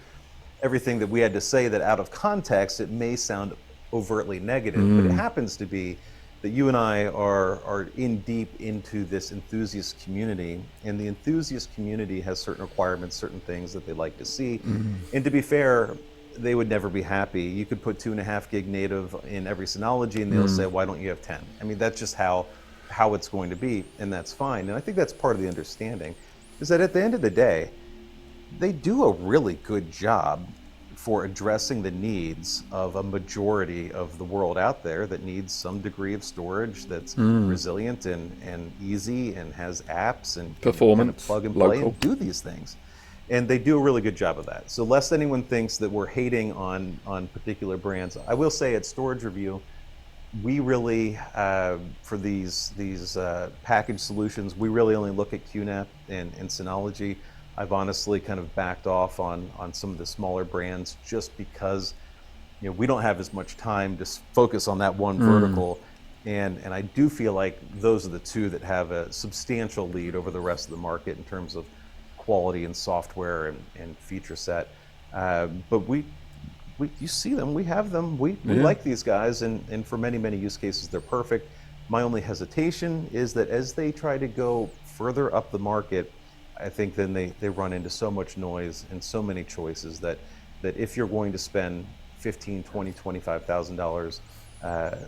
everything that we had to say, that out of context it may sound overtly negative, but it happens to be that you and I are in deep into this enthusiast community, and the enthusiast community has certain requirements, certain things that they like to see. And to be fair, they would never be happy. You could put 2.5 gig native in every Synology and they'll say, why don't you have 10? I mean, that's just how it's going to be, and that's fine. And I think that's part of the understanding, is that at the end of the day, they do a really good job for addressing the needs of a majority of the world out there that needs some degree of storage that's resilient and easy and has apps and performance, can plug and play local, and do these things. And they do a really good job of that. So lest anyone thinks that we're hating on particular brands, I will say at Storage Review, we really, for these package solutions, we really only look at QNAP and Synology. I've honestly kind of backed off on some of the smaller brands just because we don't have as much time to focus on that one vertical. And I do feel like those are the two that have a substantial lead over the rest of the market in terms of quality and software and feature set. But you see them, we have them, we like these guys, and for many, many use cases, they're perfect. My only hesitation is that as they try to go further up the market, I think then they run into so much noise and so many choices that if you're going to spend $15,000, $20,000, $25,000,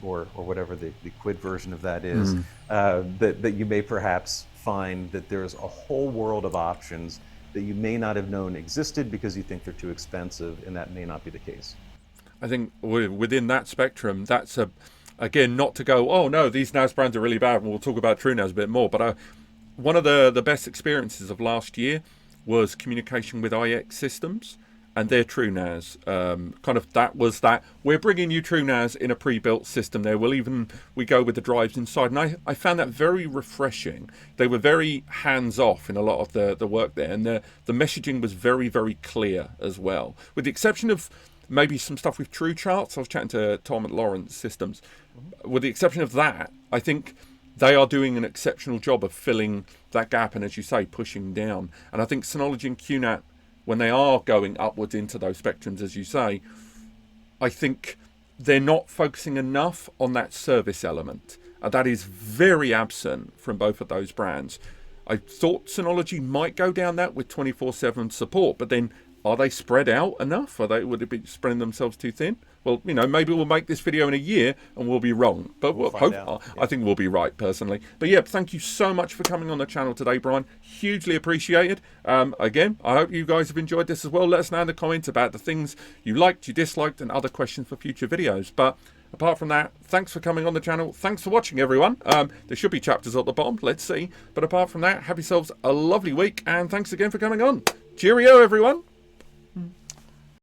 or whatever the quid version of that is, that you may perhaps find that there's a whole world of options that you may not have known existed because you think they're too expensive, and that may not be the case. I think within that spectrum, that's again, not to go, oh no, these NAS brands are really bad, and we'll talk about TrueNAS a bit more, but one of the best experiences of last year was communication with IX Systems and their TrueNAS. Kind of that was that. We're bringing you TrueNAS in a pre-built system there. We go with the drives inside. And I found that very refreshing. They were very hands-off in a lot of the work there. And the messaging was very, very clear as well. With the exception of maybe some stuff with TrueCharts. I was chatting to Tom at Lawrence Systems. With the exception of that, I think they are doing an exceptional job of filling that gap and, as you say, pushing down. And I think Synology and QNAP, when they are going upwards into those spectrums, as you say, I think they're not focusing enough on that service element. And that is very absent from both of those brands. I thought Synology might go down that with 24/7 support, but then are they spread out enough? Would it be spreading themselves too thin? Well, maybe we'll make this video in a year and we'll be wrong. But I think we'll be right, personally. But yeah, thank you so much for coming on the channel today, Brian. Hugely appreciated. Again, I hope you guys have enjoyed this as well. Let us know in the comments about the things you liked, you disliked, and other questions for future videos. But apart from that, thanks for coming on the channel. Thanks for watching, everyone. There should be chapters at the bottom. Let's see. But apart from that, have yourselves a lovely week. And thanks again for coming on. Cheerio, everyone.